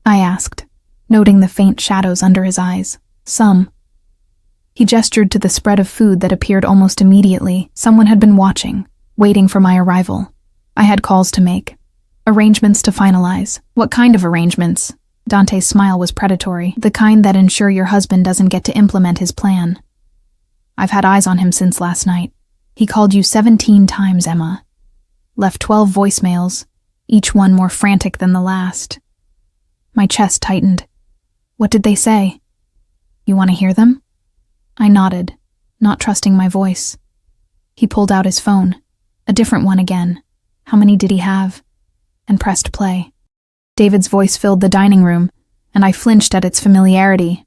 I asked, noting the faint shadows under his eyes. "Some." He gestured to the spread of food that appeared almost immediately. Someone had been watching, waiting for my arrival. I had calls to make, arrangements to finalize. "What kind of arrangements?" Dante's smile was predatory, the kind that ensure your husband doesn't get to implement his plan. "I've had eyes on him since last night. He called you 17 times, Emma. Left 12 voicemails, each one more frantic than the last." My chest tightened. "What did they say?" "You want to hear them?" I nodded, not trusting my voice. He pulled out his phone, a different one again. How many did he have? And pressed play. David's voice filled the dining room, and I flinched at its familiarity.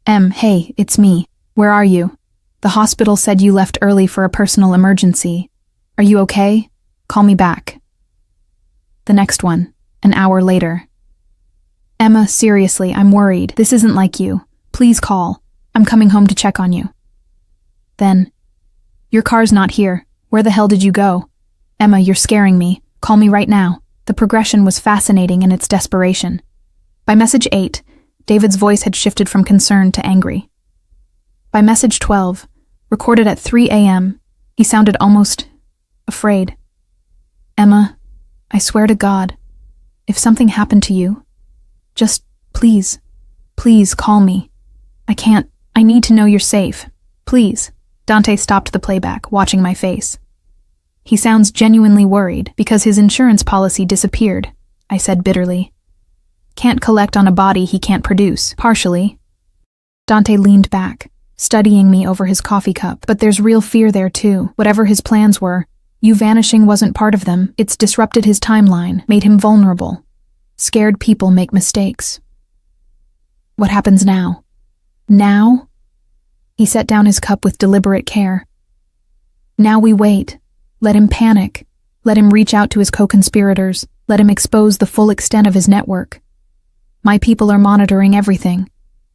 Hey, it's me. Where are you? The hospital said you left early for a personal emergency. Are you okay? Call me back." The next one, an hour later. "Emma, seriously, I'm worried. This isn't like you. Please call. I'm coming home to check on you." Then, "Your car's not here. Where the hell did you go? Emma, you're scaring me. Call me right now." The progression was fascinating in its desperation. By message 8, David's voice had shifted from concern to angry. By message 12, recorded at 3 a.m., he sounded almost afraid. "Emma, I swear to God, if something happened to you, just please call me. I need to know you're safe. Please." Dante stopped the playback, watching my face. "He sounds genuinely worried because his insurance policy disappeared," I said bitterly. "Can't collect on a body he can't produce, partially." Dante leaned back, studying me over his coffee cup. "But there's real fear there too. Whatever his plans were, you vanishing wasn't part of them. It's disrupted his timeline, made him vulnerable. Scared people make mistakes." "What happens now?" "Now?" He set down his cup with deliberate care. "Now we wait. Let him panic. Let him reach out to his co-conspirators. Let him expose the full extent of his network. My people are monitoring everything.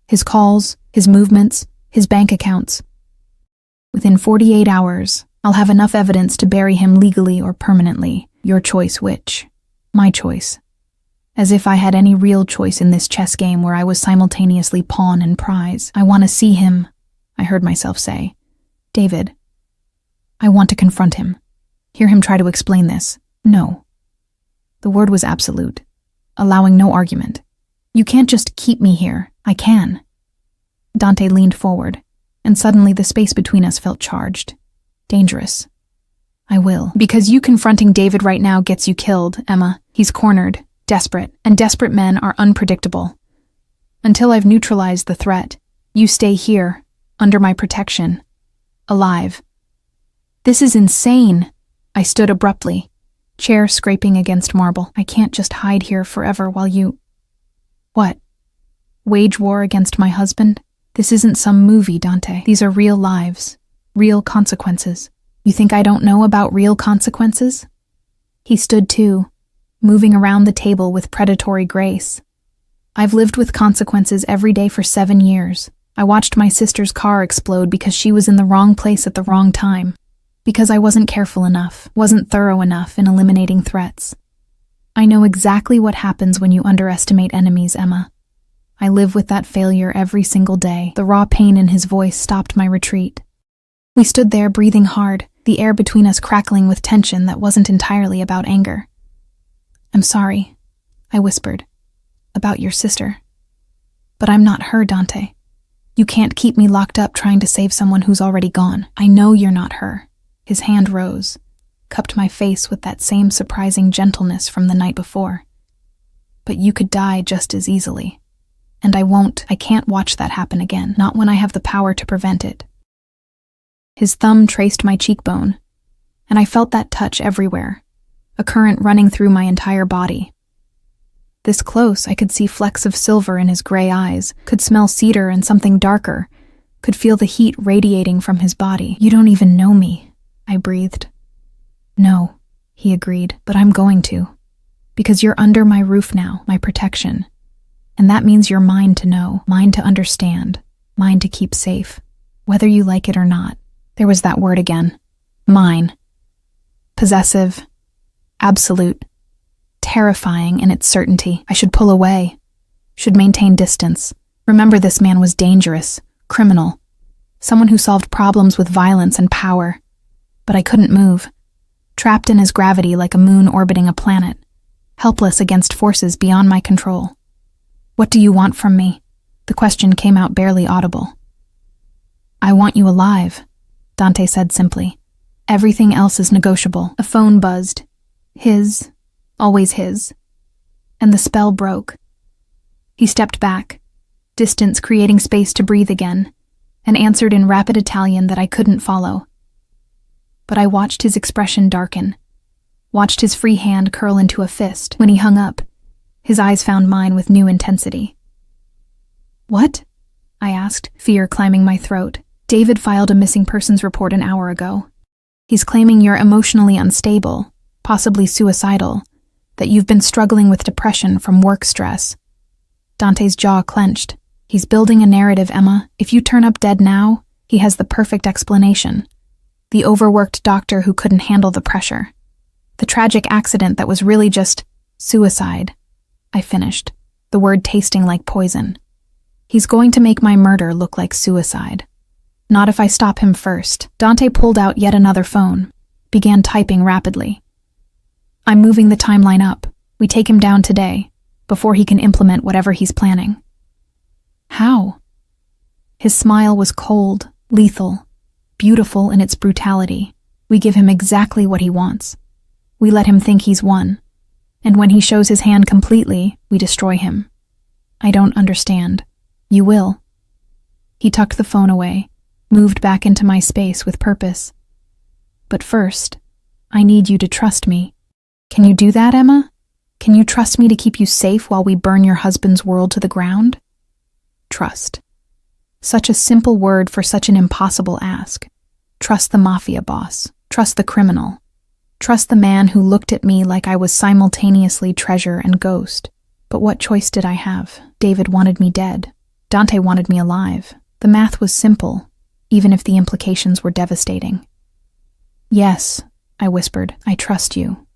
His calls, his movements, his bank accounts. Within 48 hours, I'll have enough evidence to bury him legally or permanently. Your choice which. My choice. As if I had any real choice in this chess game where I was simultaneously pawn and prize. I want to see him," I heard myself say. "David. I want to confront him. Hear him try to explain this. No. The word was absolute, allowing no argument. You can't just keep me here. I can. Dante leaned forward, and suddenly the space between us felt charged. Dangerous. I will. Because you confronting David right now gets you killed, Emma. He's cornered, desperate, and desperate men are unpredictable. Until I've neutralized the threat, you stay here, under my protection, alive. This is insane. I stood abruptly, chair scraping against marble. I can't just hide here forever while you... What? Wage war against my husband? This isn't some movie, Dante. These are real lives, real consequences. You think I don't know about real consequences? He stood too, moving around the table with predatory grace. I've lived with consequences every day for 7 years. I watched my sister's car explode because she was in the wrong place at the wrong time. Because I wasn't careful enough, wasn't thorough enough in eliminating threats. I know exactly what happens when you underestimate enemies, Emma. I live with that failure every single day. The raw pain in his voice stopped my retreat. We stood there breathing hard, the air between us crackling with tension that wasn't entirely about anger. I'm sorry, I whispered, about your sister. But I'm not her, Dante. You can't keep me locked up trying to save someone who's already gone. I know you're not her. His hand rose, cupped my face with that same surprising gentleness from the night before. But you could die just as easily. And I can't watch that happen again, not when I have the power to prevent it. His thumb traced my cheekbone, and I felt that touch everywhere, a current running through my entire body. This close, I could see flecks of silver in his gray eyes, could smell cedar and something darker, could feel the heat radiating from his body. You don't even know me, I breathed. No, he agreed, but I'm going to. Because you're under my roof now, my protection. And that means you're mine to know, mine to understand, mine to keep safe, whether you like it or not. There was that word again. Mine. Possessive. Absolute. Terrifying in its certainty. I should pull away. Should maintain distance. Remember, this man was dangerous, criminal. Someone who solved problems with violence and power. But I couldn't move. Trapped in his gravity like a moon orbiting a planet. Helpless against forces beyond my control. What do you want from me? The question came out barely audible. I want you alive, Dante said simply. Everything else is negotiable. A phone buzzed. His. Always his. And the spell broke. He stepped back, distance creating space to breathe again, and answered in rapid Italian that I couldn't follow. But I watched his expression darken, watched his free hand curl into a fist. When he hung up, his eyes found mine with new intensity. What? I asked, fear climbing my throat. David filed a missing persons report an hour ago. He's claiming you're emotionally unstable, possibly suicidal, that you've been struggling with depression from work stress. Dante's jaw clenched. He's building a narrative, Emma. If you turn up dead now, he has the perfect explanation. The overworked doctor who couldn't handle the pressure. The tragic accident that was really just suicide. I finished, the word tasting like poison. He's going to make my murder look like suicide. Not if I stop him first. Dante pulled out yet another phone, began typing rapidly. I'm moving the timeline up. We take him down today, before he can implement whatever he's planning. How? His smile was cold, lethal, beautiful in its brutality. We give him exactly what he wants. We let him think he's won. And when he shows his hand completely, we destroy him. I don't understand. You will. He tucked the phone away, moved back into my space with purpose. But first, I need you to trust me. Can you do that, Emma? Can you trust me to keep you safe while we burn your husband's world to the ground? Trust. Such a simple word for such an impossible ask. Trust the Mafia boss. Trust the criminal. Trust the man who looked at me like I was simultaneously treasure and ghost. But what choice did I have? David wanted me dead. Dante wanted me alive. The math was simple, even if the implications were devastating. Yes, I whispered, I trust you.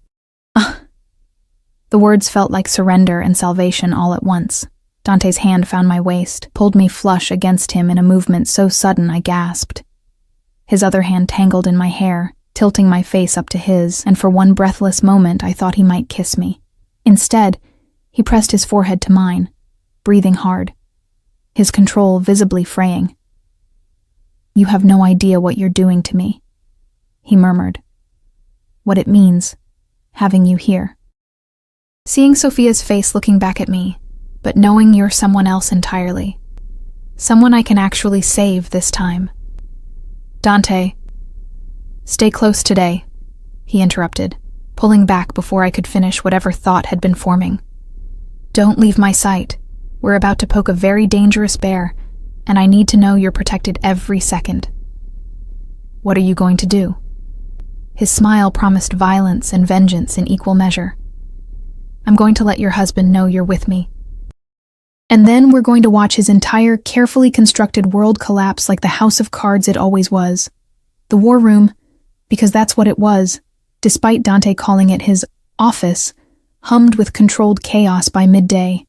The words felt like surrender and salvation all at once. Dante's hand found my waist, pulled me flush against him in a movement so sudden I gasped. His other hand tangled in my hair, tilting my face up to his, and for one breathless moment I thought he might kiss me. Instead, he pressed his forehead to mine, breathing hard, his control visibly fraying. "You have no idea what you're doing to me," he murmured. "What it means, having you here. Seeing Sophia's face looking back at me, but knowing you're someone else entirely. Someone I can actually save this time." "Dante, stay close today," he interrupted, pulling back before I could finish whatever thought had been forming. "Don't leave my sight. We're about to poke a very dangerous bear, and I need to know you're protected every second." "What are you going to do?" His smile promised violence and vengeance in equal measure. "I'm going to let your husband know you're with me. And then we're going to watch his entire carefully constructed world collapse like the house of cards it always was. The war room, because that's what it was, despite Dante calling it his office, hummed with controlled chaos by midday.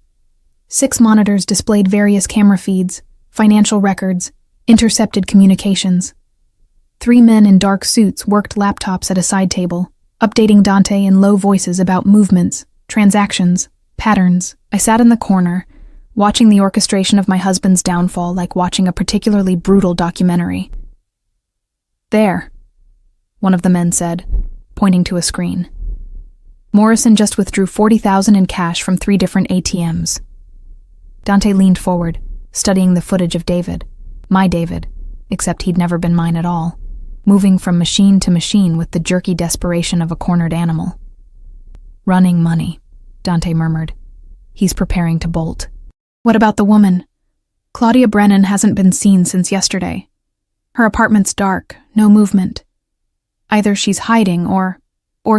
6 monitors displayed various camera feeds, financial records, intercepted communications. 3 men in dark suits worked laptops at a side table, updating Dante in low voices about movements, transactions, patterns. I sat in the corner, watching the orchestration of my husband's downfall like watching a particularly brutal documentary. "There," one of the men said, pointing to a screen. "Morrison just withdrew $40,000 in cash from 3 different ATMs. Dante leaned forward, studying the footage of David, my David, except he'd never been mine at all, moving from machine to machine with the jerky desperation of a cornered animal. "Running money," Dante murmured. "He's preparing to bolt." "What about the woman? Claudia Brennan hasn't been seen since yesterday. Her apartment's dark, no movement. Either she's hiding or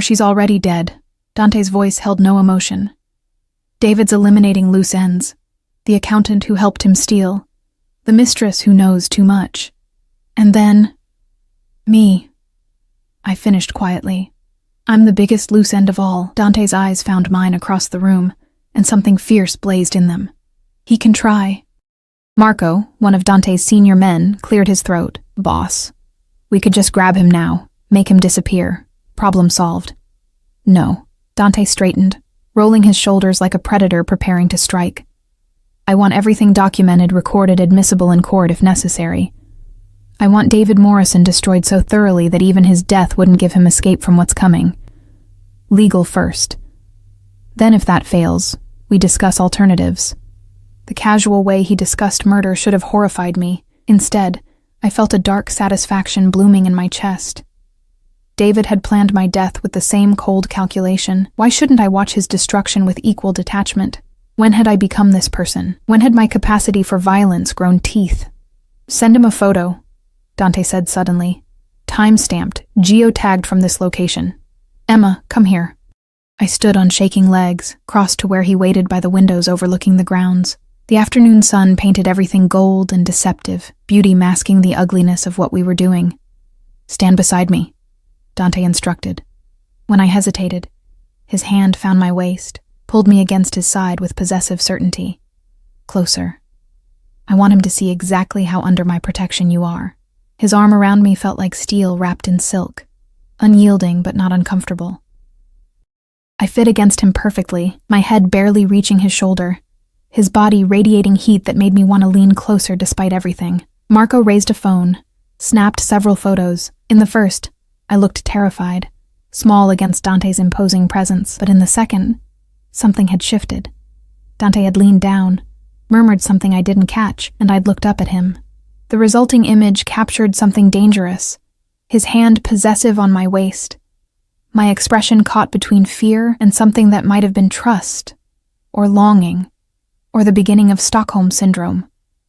she's already dead." Dante's voice held no emotion. "David's eliminating loose ends. The accountant who helped him steal. The mistress who knows too much. And then me," I finished quietly. "I'm the biggest loose end of all." Dante's eyes found mine across the room, and something fierce blazed in them. "He can try." Marco, one of Dante's senior men, cleared his throat. "Boss, we could just grab him now, make him disappear. Problem solved." "No." Dante straightened, rolling his shoulders like a predator preparing to strike. "I want everything documented, recorded, admissible in court if necessary. I want David Morrison destroyed so thoroughly that even his death wouldn't give him escape from what's coming. Legal first. Then if that fails, we discuss alternatives." The casual way he discussed murder should have horrified me. Instead, I felt a dark satisfaction blooming in my chest. David had planned my death with the same cold calculation. Why shouldn't I watch his destruction with equal detachment? When had I become this person? When had my capacity for violence grown teeth? "Send him a photo," Dante said suddenly. "Time-stamped, geotagged from this location. Emma, come here." I stood on shaking legs, crossed to where he waited by the windows overlooking the grounds. The afternoon sun painted everything gold and deceptive, beauty masking the ugliness of what we were doing. "Stand beside me," Dante instructed. When I hesitated, his hand found my waist, pulled me against his side with possessive certainty. "Closer. I want him to see exactly how under my protection you are." His arm around me felt like steel wrapped in silk, unyielding but not uncomfortable. I fit against him perfectly, my head barely reaching his shoulder, his body radiating heat that made me want to lean closer despite everything. Marco raised a phone, snapped several photos. In the first, I looked terrified, small against Dante's imposing presence, but in the second, something had shifted. Dante had leaned down, murmured something I didn't catch, and I'd looked up at him. The resulting image captured something dangerous, his hand possessive on my waist, my expression caught between fear and something that might have been trust, or longing, or the beginning of Stockholm Syndrome.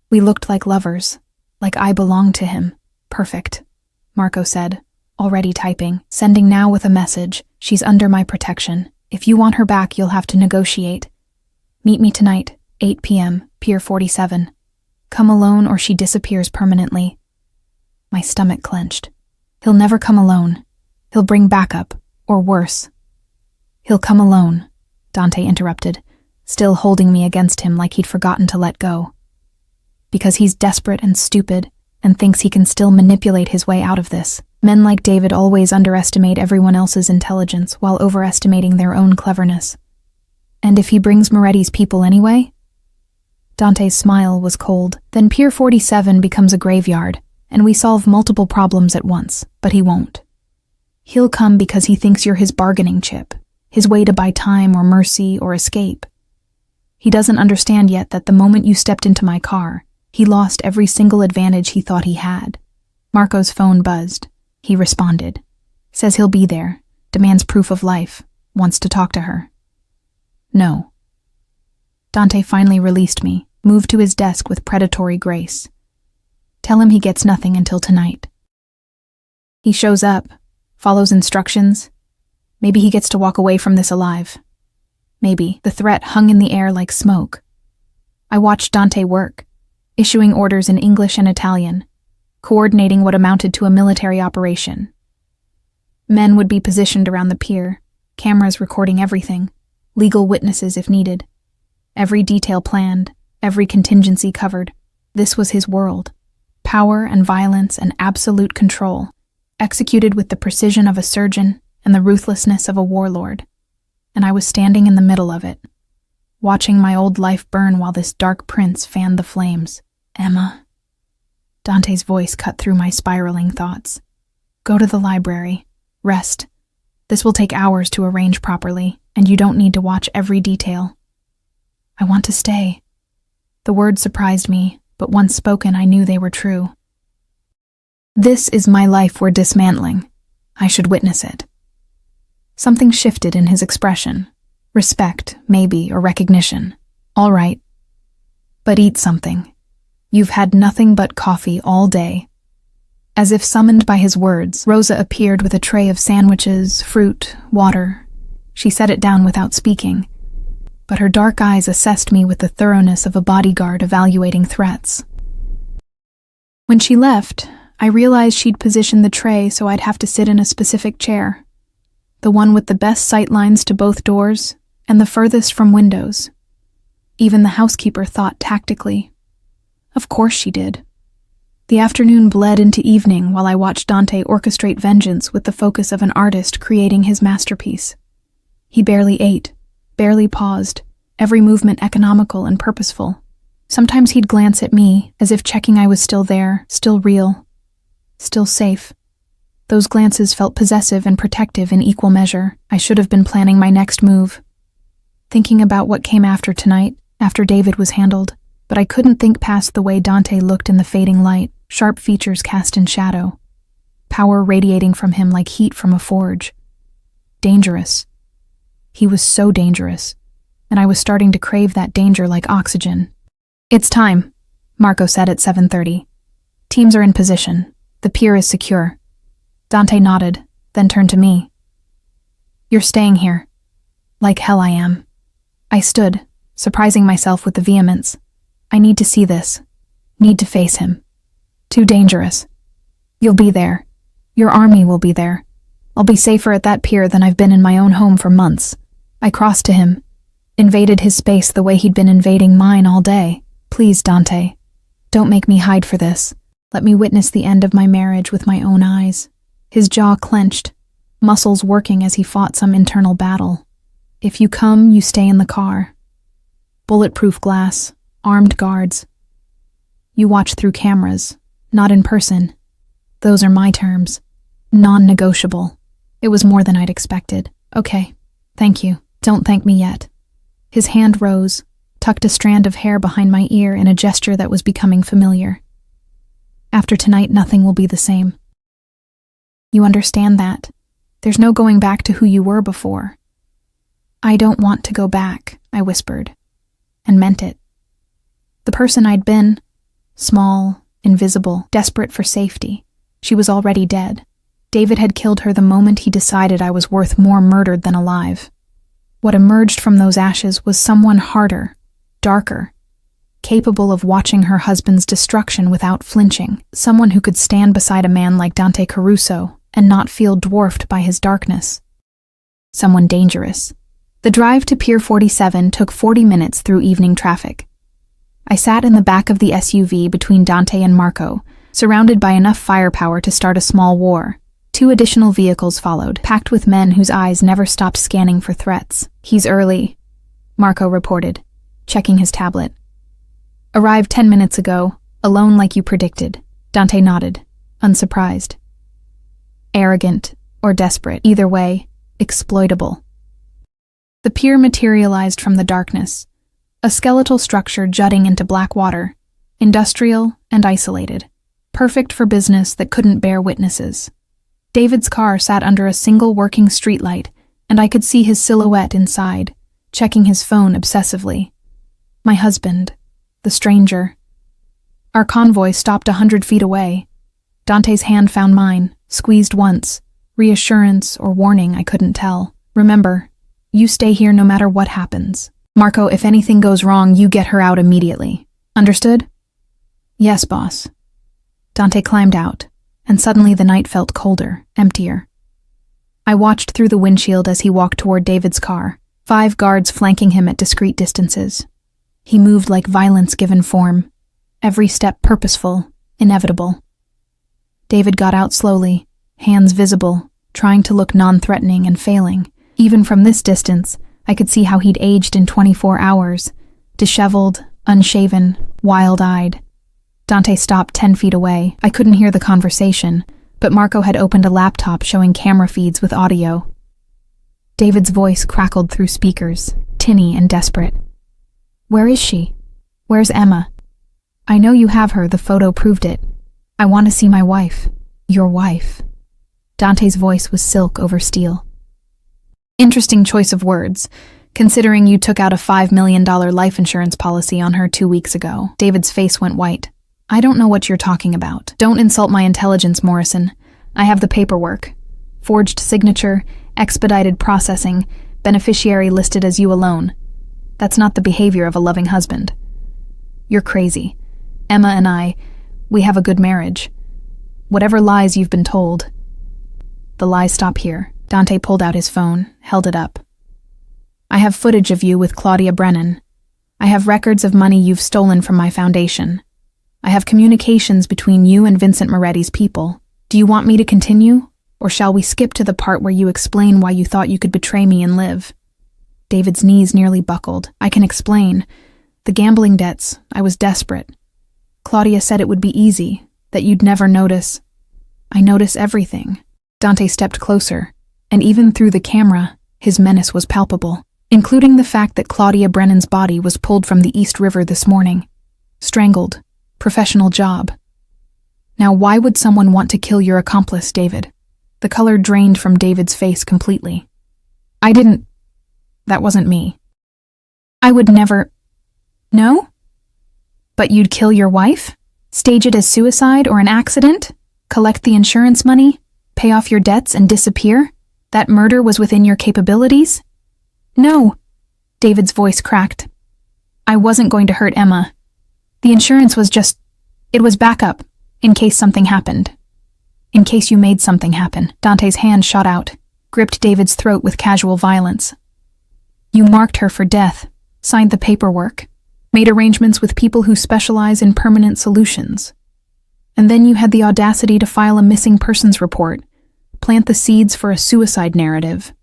We looked like lovers, like I belonged to him. "Perfect," Marco said, already typing, "Sending now with a message. She's under my protection. If you want her back, you'll have to negotiate. Meet me tonight, 8 p.m., Pier 47. Come alone or she disappears permanently." My stomach clenched. "He'll never come alone. He'll bring backup, or worse." "He'll come alone," Dante interrupted, still holding me against him like he'd forgotten to let go. "Because he's desperate and stupid and thinks he can still manipulate his way out of this. Men like David always underestimate everyone else's intelligence while overestimating their own cleverness. And if he brings Moretti's people anyway? Dante's smile was cold. Then Pier 47 becomes a graveyard, and we solve multiple problems at once, but he won't. He'll come because he thinks you're his bargaining chip, his way to buy time or mercy or escape. He doesn't understand yet that the moment you stepped into my car, he lost every single advantage he thought he had. Marco's phone buzzed. He responded. Says he'll be there, demands proof of life, wants to talk to her. No. Dante finally released me, moved to his desk with predatory grace. Tell him he gets nothing until tonight. He shows up, follows instructions. Maybe he gets to walk away from this alive. Maybe. The threat hung in the air like smoke. I watched Dante work, issuing orders in English and Italian, coordinating what amounted to a military operation. Men would be positioned around the pier, cameras recording everything, legal witnesses if needed. Every detail planned, every contingency covered. This was his world. Power and violence and absolute control, executed with the precision of a surgeon and the ruthlessness of a warlord. And I was standing in the middle of it, watching my old life burn while this dark prince fanned the flames. Emma. Dante's voice cut through my spiraling thoughts. Go to the library. Rest. This will take hours to arrange properly, and you don't need to watch every detail. I want to stay. The words surprised me, but once spoken I knew they were true. This is my life we're dismantling. I should witness it. Something shifted in his expression. Respect, maybe, or recognition. All right. But eat something. You've had nothing but coffee all day. As if summoned by his words, Rosa appeared with a tray of sandwiches, fruit, water. She set it down without speaking, but her dark eyes assessed me with the thoroughness of a bodyguard evaluating threats. When she left, I realized she'd positioned the tray so I'd have to sit in a specific chair, the one with the best sight lines to both doors and the furthest from windows. Even the housekeeper thought tactically. Of course she did. The afternoon bled into evening while I watched Dante orchestrate vengeance with the focus of an artist creating his masterpiece. He barely ate, barely paused, every movement economical and purposeful. Sometimes he'd glance at me, as if checking I was still there, still real, still safe. Those glances felt possessive and protective in equal measure. I should have been planning my next move. Thinking about what came after tonight, after David was handled, but I couldn't think past the way Dante looked in the fading light, sharp features cast in shadow, power radiating from him like heat from a forge. Dangerous. He was so dangerous, and I was starting to crave that danger like oxygen. It's time, Marco said at 7:30. Teams are in position. The pier is secure. Dante nodded, then turned to me. You're staying here. Like hell I am. I stood, surprising myself with the vehemence. I need to see this. Need to face him. Too dangerous. You'll be there. Your army will be there. I'll be safer at that pier than I've been in my own home for months. I crossed to him, invaded his space the way he'd been invading mine all day. Please, Dante, don't make me hide for this. Let me witness the end of my marriage with my own eyes. His jaw clenched, muscles working as he fought some internal battle. If you come, you stay in the car. Bulletproof glass, armed guards. You watch through cameras, not in person. Those are my terms. Non-negotiable. It was more than I'd expected. Okay, thank you. Don't thank me yet. His hand rose, tucked a strand of hair behind my ear in a gesture that was becoming familiar. After tonight, nothing will be the same. You understand that. There's no going back to who you were before. I don't want to go back, I whispered, and meant it. The person I'd been, small, invisible, desperate for safety, she was already dead. David had killed her the moment he decided I was worth more murdered than alive. What emerged from those ashes was someone harder, darker, capable of watching her husband's destruction without flinching, someone who could stand beside a man like Dante Caruso and not feel dwarfed by his darkness. Someone dangerous. The drive to Pier 47 took 40 minutes through evening traffic. I sat in the back of the SUV between Dante and Marco, surrounded by enough firepower to start a small war. 2 additional vehicles followed, packed with men whose eyes never stopped scanning for threats. He's early. Marco reported, checking his tablet. Arrived 10 minutes ago, alone like you predicted. Dante nodded, unsurprised. Arrogant or desperate, either way, exploitable. The pier materialized from the darkness, a skeletal structure jutting into black water, industrial and isolated, perfect for business that couldn't bear witnesses. David's car sat under a single working streetlight, and I could see his silhouette inside, checking his phone obsessively. My husband, the stranger. Our convoy stopped 100 feet away. Dante's hand found mine, squeezed once, reassurance or warning I couldn't tell. Remember, you stay here no matter what happens. Marco, if anything goes wrong, you get her out immediately. Understood? Yes, boss. Dante climbed out, and suddenly the night felt colder, emptier. I watched through the windshield as he walked toward David's car, 5 guards flanking him at discreet distances. He moved like violence given form, every step purposeful, inevitable. David got out slowly, hands visible, trying to look non-threatening and failing. Even from this distance, I could see how he'd aged in 24 hours, disheveled, unshaven, wild-eyed. Dante stopped 10 feet away. I couldn't hear the conversation, but Marco had opened a laptop showing camera feeds with audio. David's voice crackled through speakers, tinny and desperate. Where is she? Where's Emma? I know you have her, the photo proved it. I want to see my wife. Your wife. Dante's voice was silk over steel. Interesting choice of words, considering you took out a $5 million life insurance policy on her 2 weeks ago. David's face went white. I don't know what you're talking about. Don't insult my intelligence, Morrison. I have the paperwork. Forged signature, expedited processing, beneficiary listed as you alone. That's not the behavior of a loving husband. You're crazy. Emma and I, we have a good marriage. Whatever lies you've been told. The lies stop here. Dante pulled out his phone, held it up. I have footage of you with Claudia Brennan. I have records of money you've stolen from my foundation. I have communications between you and Vincent Moretti's people. Do you want me to continue, or shall we skip to the part where you explain why you thought you could betray me and live? David's knees nearly buckled. I can explain. The gambling debts, I was desperate. Claudia said it would be easy, that you'd never notice. I notice everything. Dante stepped closer, and even through the camera, his menace was palpable, including the fact that Claudia Brennan's body was pulled from the East River this morning. Strangled. Professional job. Now why would someone want to kill your accomplice, David? The color drained from David's face completely. That wasn't me. I would never... No? But you'd kill your wife? Stage it as suicide or an accident? Collect the insurance money? Pay off your debts and disappear? That murder was within your capabilities? No. David's voice cracked. I wasn't going to hurt Emma. The insurance was just... It was backup, in case something happened. In case you made something happen. Dante's hand shot out, gripped David's throat with casual violence. You marked her for death, signed the paperwork, made arrangements with people who specialize in permanent solutions. And then you had the audacity to file a missing persons report, plant the seeds for a suicide narrative.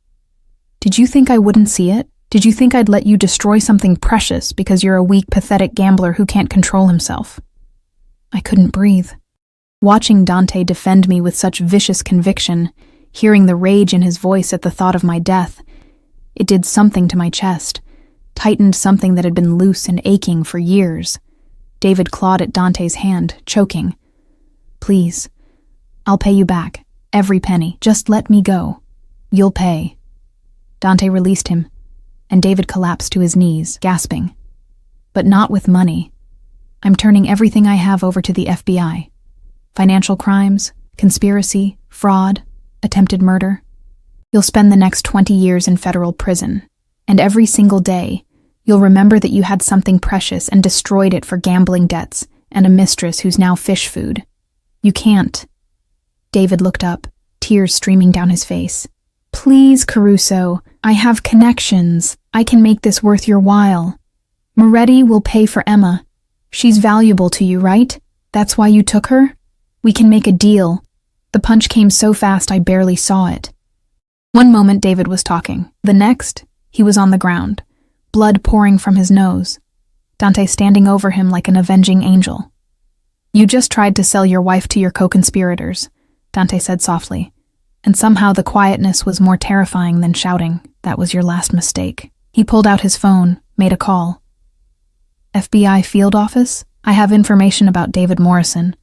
Did you think I wouldn't see it? Did you think I'd let you destroy something precious because you're a weak, pathetic gambler who can't control himself? I couldn't breathe. Watching Dante defend me with such vicious conviction, hearing the rage in his voice at the thought of my death, it did something to my chest, tightened something that had been loose and aching for years. David clawed at Dante's hand, choking. Please, I'll pay you back, every penny. Just let me go. You'll pay. Dante released him, and David collapsed to his knees, gasping. But not with money. I'm turning everything I have over to the FBI. Financial crimes, conspiracy, fraud, attempted murder. You'll spend the next 20 years in federal prison, and every single day, you'll remember that you had something precious and destroyed it for gambling debts and a mistress who's now fish food. You can't. David looked up, tears streaming down his face. Please, Caruso, I have connections. I can make this worth your while. Moretti will pay for Emma. She's valuable to you, right? That's why you took her? We can make a deal. The punch came so fast I barely saw it. One moment David was talking. The next, he was on the ground, blood pouring from his nose, Dante standing over him like an avenging angel. "You just tried to sell your wife to your co-conspirators," Dante said softly, and somehow the quietness was more terrifying than shouting. "That was your last mistake." He pulled out his phone, made a call. "FBI field office? I have information about David Morrison,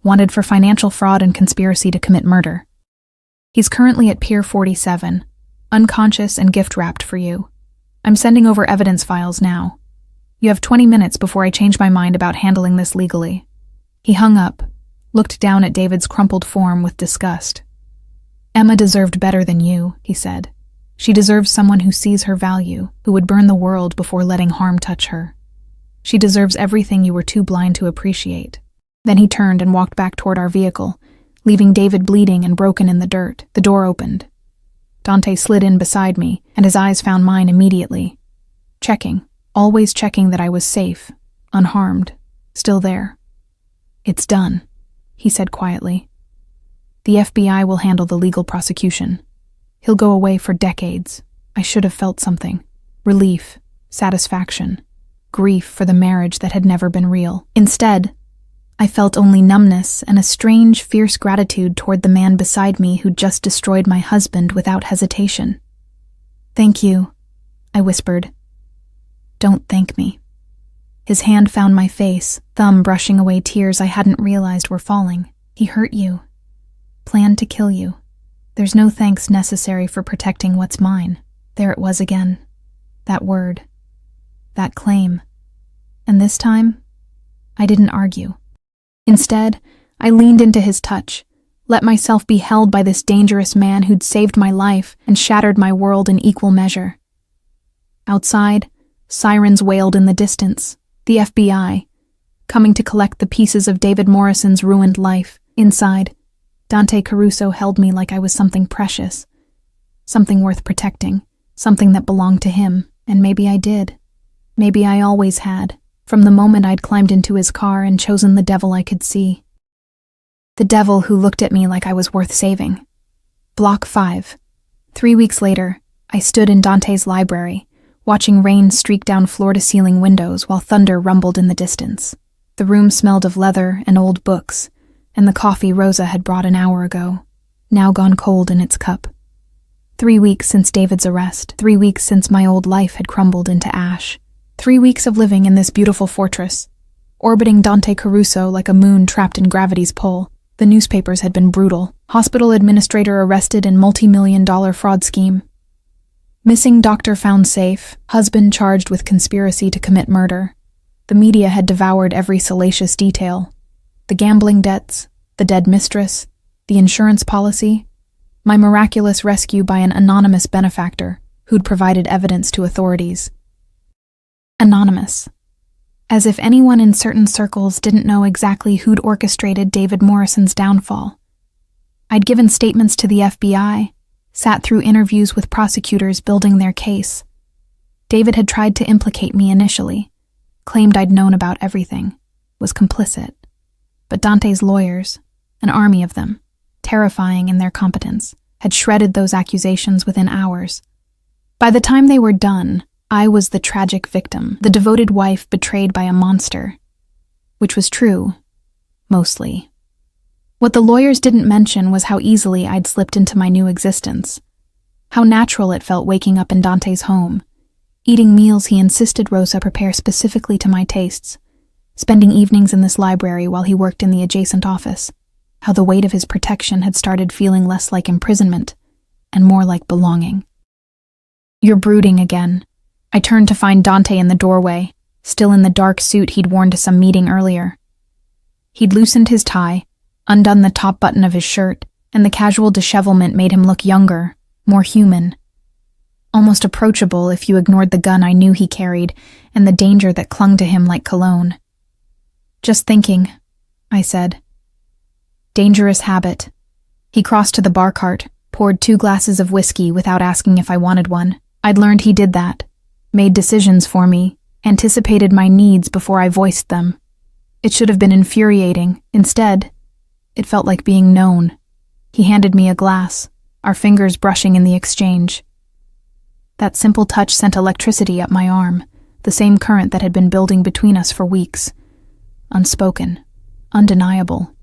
wanted for financial fraud and conspiracy to commit murder. He's currently at Pier 47, unconscious and gift-wrapped for you. I'm sending over evidence files now. You have 20 minutes before I change my mind about handling this legally." He hung up, looked down at David's crumpled form with disgust. "Emma deserved better than you," he said. "She deserves someone who sees her value, who would burn the world before letting harm touch her. She deserves everything you were too blind to appreciate." Then he turned and walked back toward our vehicle, leaving David bleeding and broken in the dirt. The door opened. Dante slid in beside me, and his eyes found mine immediately. Checking, always checking that I was safe, unharmed, still there. "It's done," he said quietly. "The FBI will handle the legal prosecution. He'll go away for decades." I should have felt something. Relief, satisfaction, grief for the marriage that had never been real. Instead, I felt only numbness and a strange, fierce gratitude toward the man beside me who'd just destroyed my husband without hesitation. "Thank you," I whispered. "Don't thank me." His hand found my face, thumb brushing away tears I hadn't realized were falling. "He hurt you. Planned to kill you. There's no thanks necessary for protecting what's mine." There it was again. That word. That claim. And this time, I didn't argue. Instead, I leaned into his touch, let myself be held by this dangerous man who'd saved my life and shattered my world in equal measure. Outside, sirens wailed in the distance. The FBI, coming to collect the pieces of David Morrison's ruined life. Inside, Dante Caruso held me like I was something precious, something worth protecting, something that belonged to him, and maybe I did. Maybe I always had, from the moment I'd climbed into his car and chosen the devil I could see. The devil who looked at me like I was worth saving. Block 5. 3 weeks later, I stood in Dante's library, watching rain streak down floor-to-ceiling windows while thunder rumbled in the distance. The room smelled of leather and old books, and the coffee Rosa had brought an hour ago, now gone cold in its cup. 3 weeks since David's arrest, 3 weeks since my old life had crumbled into ash. 3 weeks of living in this beautiful fortress, orbiting Dante Caruso like a moon trapped in gravity's pull. The newspapers had been brutal. Hospital administrator arrested in multi-million-dollar fraud scheme. Missing doctor found safe. Husband charged with conspiracy to commit murder. The media had devoured every salacious detail. The gambling debts, the dead mistress, the insurance policy, my miraculous rescue by an anonymous benefactor who'd provided evidence to authorities. Anonymous. As if anyone in certain circles didn't know exactly who'd orchestrated David Morrison's downfall. I'd given statements to the FBI, sat through interviews with prosecutors building their case. David had tried to implicate me initially, claimed I'd known about everything, was complicit. But Dante's lawyers, an army of them, terrifying in their competence, had shredded those accusations within hours. By the time they were done, I was the tragic victim, the devoted wife betrayed by a monster. Which was true, mostly. What the lawyers didn't mention was how easily I'd slipped into my new existence. How natural it felt waking up in Dante's home, eating meals he insisted Rosa prepare specifically to my tastes, spending evenings in this library while he worked in the adjacent office. How the weight of his protection had started feeling less like imprisonment and more like belonging. "You're brooding again." I turned to find Dante in the doorway, still in the dark suit he'd worn to some meeting earlier. He'd loosened his tie, undone the top button of his shirt, and the casual dishevelment made him look younger, more human. Almost approachable if you ignored the gun I knew he carried and the danger that clung to him like cologne. "Just thinking," I said. Dangerous habit. He crossed to the bar cart, poured 2 glasses of whiskey without asking if I wanted one. I'd learned he did that. Made decisions for me, anticipated my needs before I voiced them. It should have been infuriating. Instead, it felt like being known. He handed me a glass, our fingers brushing in the exchange. That simple touch sent electricity up my arm, the same current that had been building between us for weeks. Unspoken, undeniable,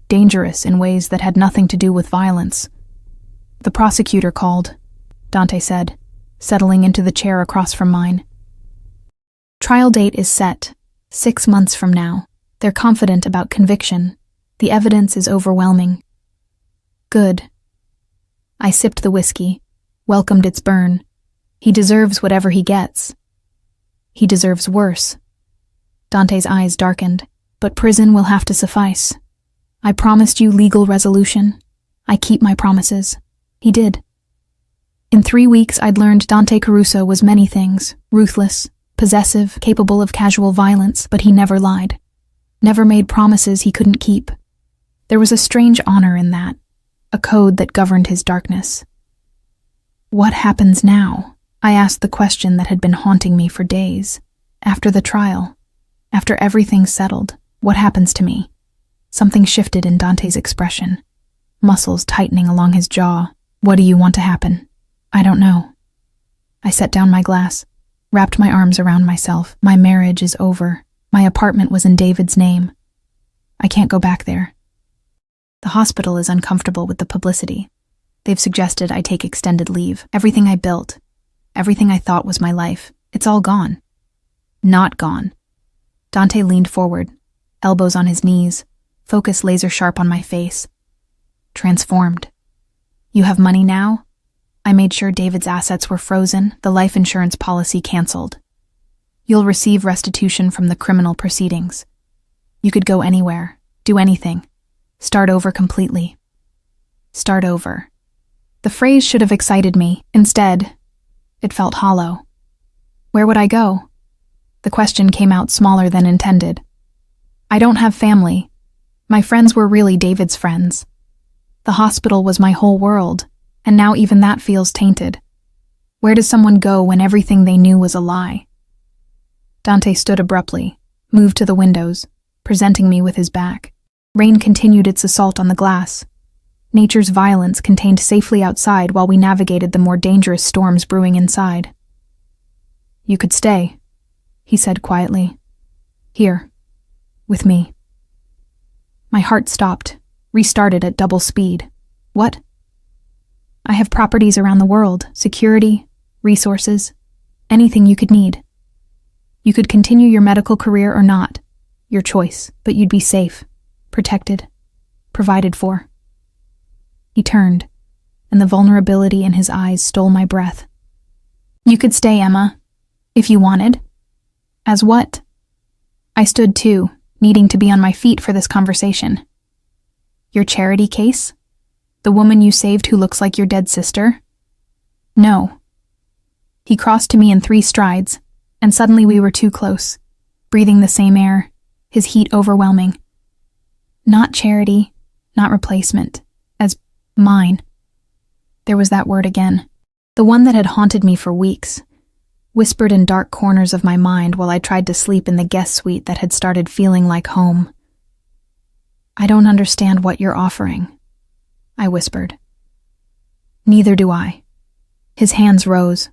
dangerous in ways that had nothing to do with violence. "The prosecutor called," Dante said, settling into the chair across from mine. "Trial date is set, 6 months from now. They're confident about conviction. The evidence is overwhelming." "Good." I sipped the whiskey, welcomed its burn. He deserves whatever he gets. He deserves worse. Dante's eyes darkened. "But prison will have to suffice. I promised you legal resolution. I keep my promises." He did. In 3 weeks, I'd learned Dante Caruso was many things: ruthless, possessive, capable of casual violence, but he never lied. Never made promises he couldn't keep. There was a strange honor in that, a code that governed his darkness. "What happens now?" I asked the question that had been haunting me for days. "After the trial, after everything's settled, what happens to me?" Something shifted in Dante's expression, muscles tightening along his jaw. "What do you want to happen?" "I don't know." I set down my glass, wrapped my arms around myself. "My marriage is over. My apartment was in David's name. I can't go back there. The hospital is uncomfortable with the publicity. They've suggested I take extended leave. Everything I built, everything I thought was my life, it's all gone." "Not gone." Dante leaned forward, elbows on his knees, focus laser sharp on my face. "Transformed. You have money now? I made sure David's assets were frozen, the life insurance policy canceled. You'll receive restitution from the criminal proceedings. You could go anywhere, do anything, start over completely." Start over. The phrase should have excited me. Instead, it felt hollow. Where would I go? The question came out smaller than intended. "I don't have family. My friends were really David's friends. The hospital was my whole world, and now even that feels tainted. Where does someone go when everything they knew was a lie?" Dante stood abruptly, moved to the windows, presenting me with his back. Rain continued its assault on the glass. Nature's violence contained safely outside while we navigated the more dangerous storms brewing inside. "You could stay," he said quietly. "Here, with me." My heart stopped, restarted at double speed. "What?" "I have properties around the world, security, resources, anything you could need. You could continue your medical career or not, your choice, but you'd be safe, protected, provided for." He turned, and the vulnerability in his eyes stole my breath. "You could stay, Emma, if you wanted." "As what?" I stood too, needing to be on my feet for this conversation. "Your charity case? The woman you saved who looks like your dead sister?" "No." He crossed to me in 3 strides, and suddenly we were too close, breathing the same air, his heat overwhelming. "Not charity, not replacement, as mine." There was that word again, the one that had haunted me for weeks, whispered in dark corners of my mind while I tried to sleep in the guest suite that had started feeling like home. "I don't understand what you're offering," I whispered. "Neither do I." His hands rose,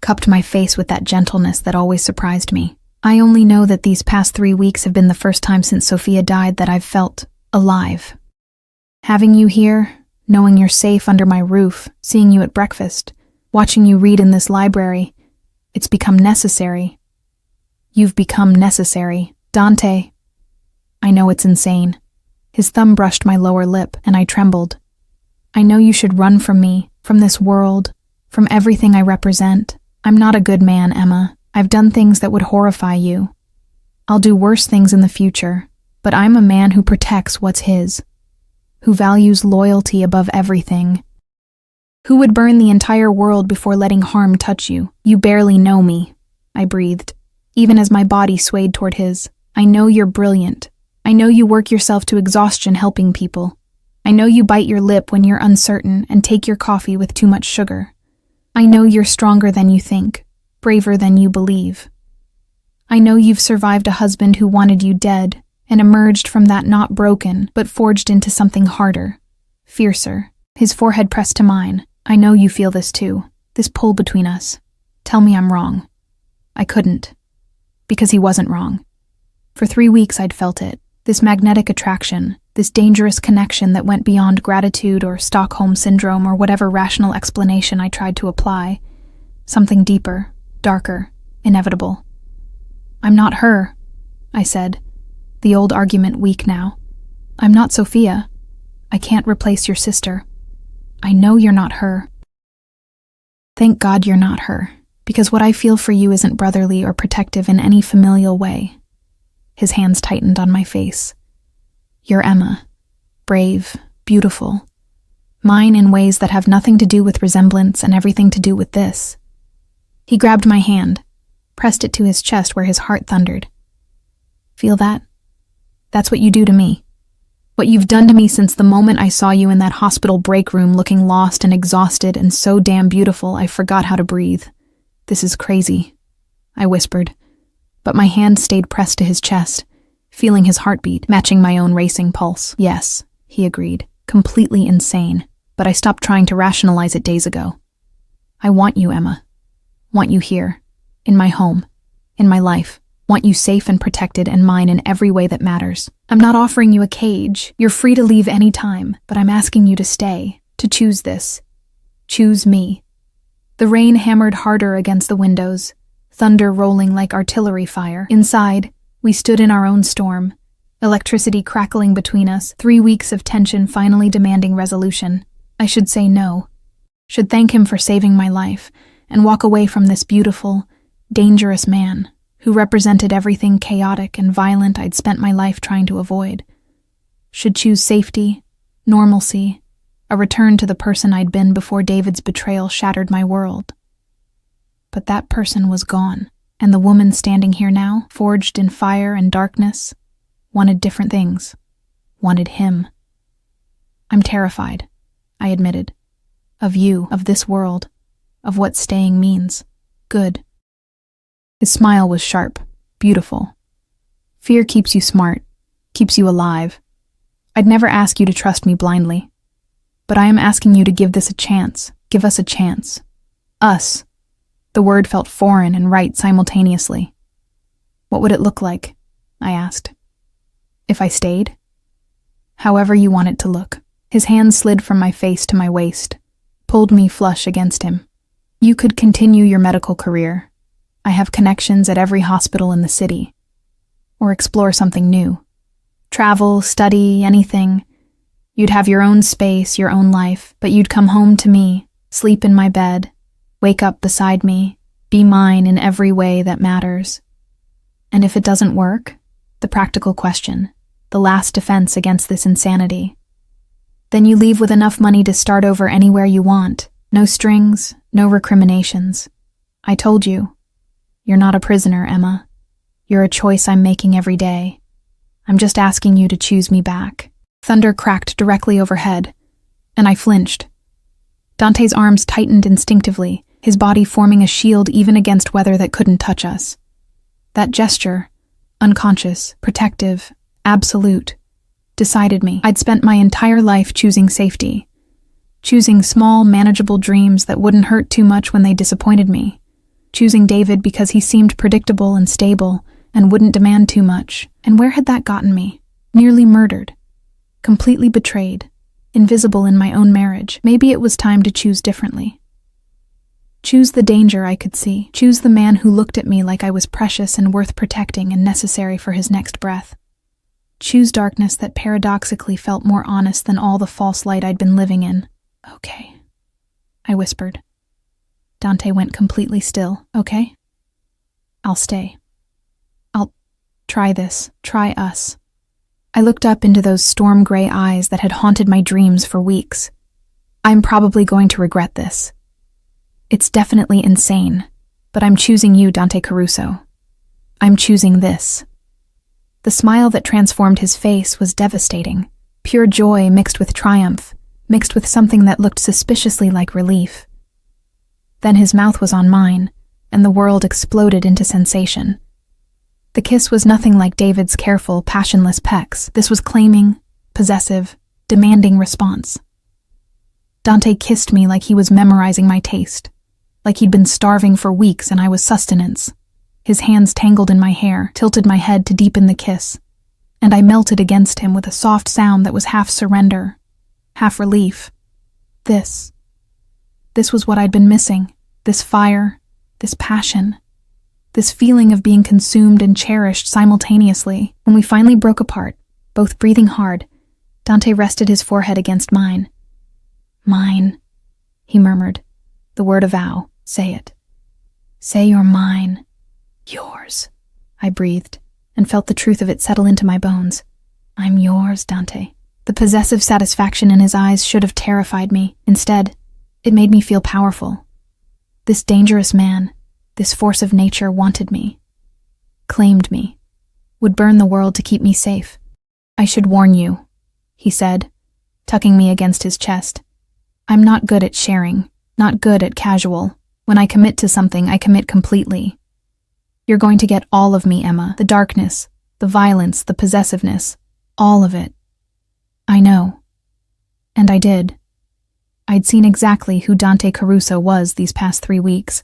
cupped my face with that gentleness that always surprised me. "I only know that these past 3 weeks have been the first time since Sophia died that I've felt alive. Having you here, knowing you're safe under my roof, seeing you at breakfast, watching you read in this library, it's become necessary. You've become necessary, Dante." I know it's insane. His thumb brushed my lower lip, and I trembled. "I know you should run from me, from this world, from everything I represent. I'm not a good man, Emma. I've done things that would horrify you. I'll do worse things in the future, but I'm a man who protects what's his, who values loyalty above everything. Who would burn the entire world before letting harm touch you? You barely know me," I breathed, even as my body swayed toward his. "I know you're brilliant. I know you work yourself to exhaustion helping people. I know you bite your lip when you're uncertain and take your coffee with too much sugar. I know you're stronger than you think, braver than you believe. I know you've survived a husband who wanted you dead and emerged from that not broken, but forged into something harder, fiercer." His forehead pressed to mine. "I know you feel this too, this pull between us. Tell me I'm wrong. I couldn't. Because he wasn't wrong. For 3 weeks I'd felt it. This magnetic attraction, this dangerous connection that went beyond gratitude or Stockholm Syndrome or whatever rational explanation I tried to apply. Something deeper, darker, inevitable. I'm not her, I said, the old argument weak now. I'm not Sophia. I can't replace your sister. I know you're not her. Thank God you're not her, because what I feel for you isn't brotherly or protective in any familial way. His hands tightened on my face. You're Emma. Brave, beautiful. Mine in ways that have nothing to do with resemblance and everything to do with this. He grabbed my hand, pressed it to his chest where his heart thundered. Feel that? That's what you do to me. What you've done to me since the moment I saw you in that hospital break room looking lost and exhausted and so damn beautiful I forgot how to breathe. This is crazy, I whispered, but my hand stayed pressed to his chest, feeling his heartbeat, matching my own racing pulse. Yes, he agreed, completely insane, but I stopped trying to rationalize it days ago. I want you, Emma. Want you here, in my home, in my life. Want you safe and protected and mine in every way that matters. I'm not offering you a cage. You're free to leave any time, but I'm asking you to stay, to choose this. Choose me. The rain hammered harder against the windows, thunder rolling like artillery fire. Inside, we stood in our own storm, electricity crackling between us, 3 weeks of tension finally demanding resolution. I should say no. Should thank him for saving my life and walk away from this beautiful, dangerous man who represented everything chaotic and violent I'd spent my life trying to avoid. Should choose safety, normalcy, a return to the person I'd been before David's betrayal shattered my world. But that person was gone, and the woman standing here now, forged in fire and darkness, wanted different things, wanted him. I'm terrified, I admitted, of you, of this world, of what staying means. Good. His smile was sharp, beautiful. Fear keeps you smart, keeps you alive. I'd never ask you to trust me blindly. But I am asking you to give this a chance. Give us a chance. Us. The word felt foreign and right simultaneously. What would it look like? I asked. If I stayed? However you want it to look. His hand slid from my face to my waist, pulled me flush against him. You could continue your medical career. I have connections at every hospital in the city. Or explore something new. Travel, study, anything. You'd have your own space, your own life, but you'd come home to me, sleep in my bed, wake up beside me, be mine in every way that matters. And if it doesn't work, the practical question, the last defense against this insanity, then you leave with enough money to start over anywhere you want. No strings, no recriminations. I told you. You're not a prisoner, Emma. You're a choice I'm making every day. I'm just asking you to choose me back. Thunder cracked directly overhead, and I flinched. Dante's arms tightened instinctively, his body forming a shield even against weather that couldn't touch us. That gesture, unconscious, protective, absolute, decided me. I'd spent my entire life choosing safety, choosing small, manageable dreams that wouldn't hurt too much when they disappointed me. Choosing David because he seemed predictable and stable and wouldn't demand too much. And where had that gotten me? Nearly murdered. Completely betrayed. Invisible in my own marriage. Maybe it was time to choose differently. Choose the danger I could see. Choose the man who looked at me like I was precious and worth protecting and necessary for his next breath. Choose darkness that paradoxically felt more honest than all the false light I'd been living in. Okay, I whispered. Dante went completely still. Okay? I'll stay. I'll try this. Try us. I looked up into those storm-gray eyes that had haunted my dreams for weeks. I'm probably going to regret this. It's definitely insane, but I'm choosing you, Dante Caruso. I'm choosing this. The smile that transformed his face was devastating. Pure joy mixed with triumph, mixed with something that looked suspiciously like relief. Then his mouth was on mine, and the world exploded into sensation. The kiss was nothing like David's careful, passionless pecks. This was claiming, possessive, demanding response. Dante kissed me like he was memorizing my taste. like he'd been starving for weeks and I was sustenance. His hands tangled in my hair, tilted my head to deepen the kiss, and I melted against him with a soft sound that was half surrender, half relief. This was what I'd been missing, this fire, this passion, this feeling of being consumed and cherished simultaneously. When we finally broke apart, both breathing hard, Dante rested his forehead against mine. Mine, he murmured, the word a vow. Say it. Say you're mine. Yours, I breathed, and felt the truth of it settle into my bones. I'm yours, Dante. The possessive satisfaction in his eyes should have terrified me. Instead, it made me feel powerful. This dangerous man, this force of nature wanted me, claimed me, would burn the world to keep me safe. I should warn you, he said, tucking me against his chest. I'm not good at sharing, not good at casual. When I commit to something, I commit completely. You're going to get all of me, Emma. The darkness, the violence, the possessiveness, all of it. I know. And I did. I'd seen exactly who Dante Caruso was these past 3 weeks.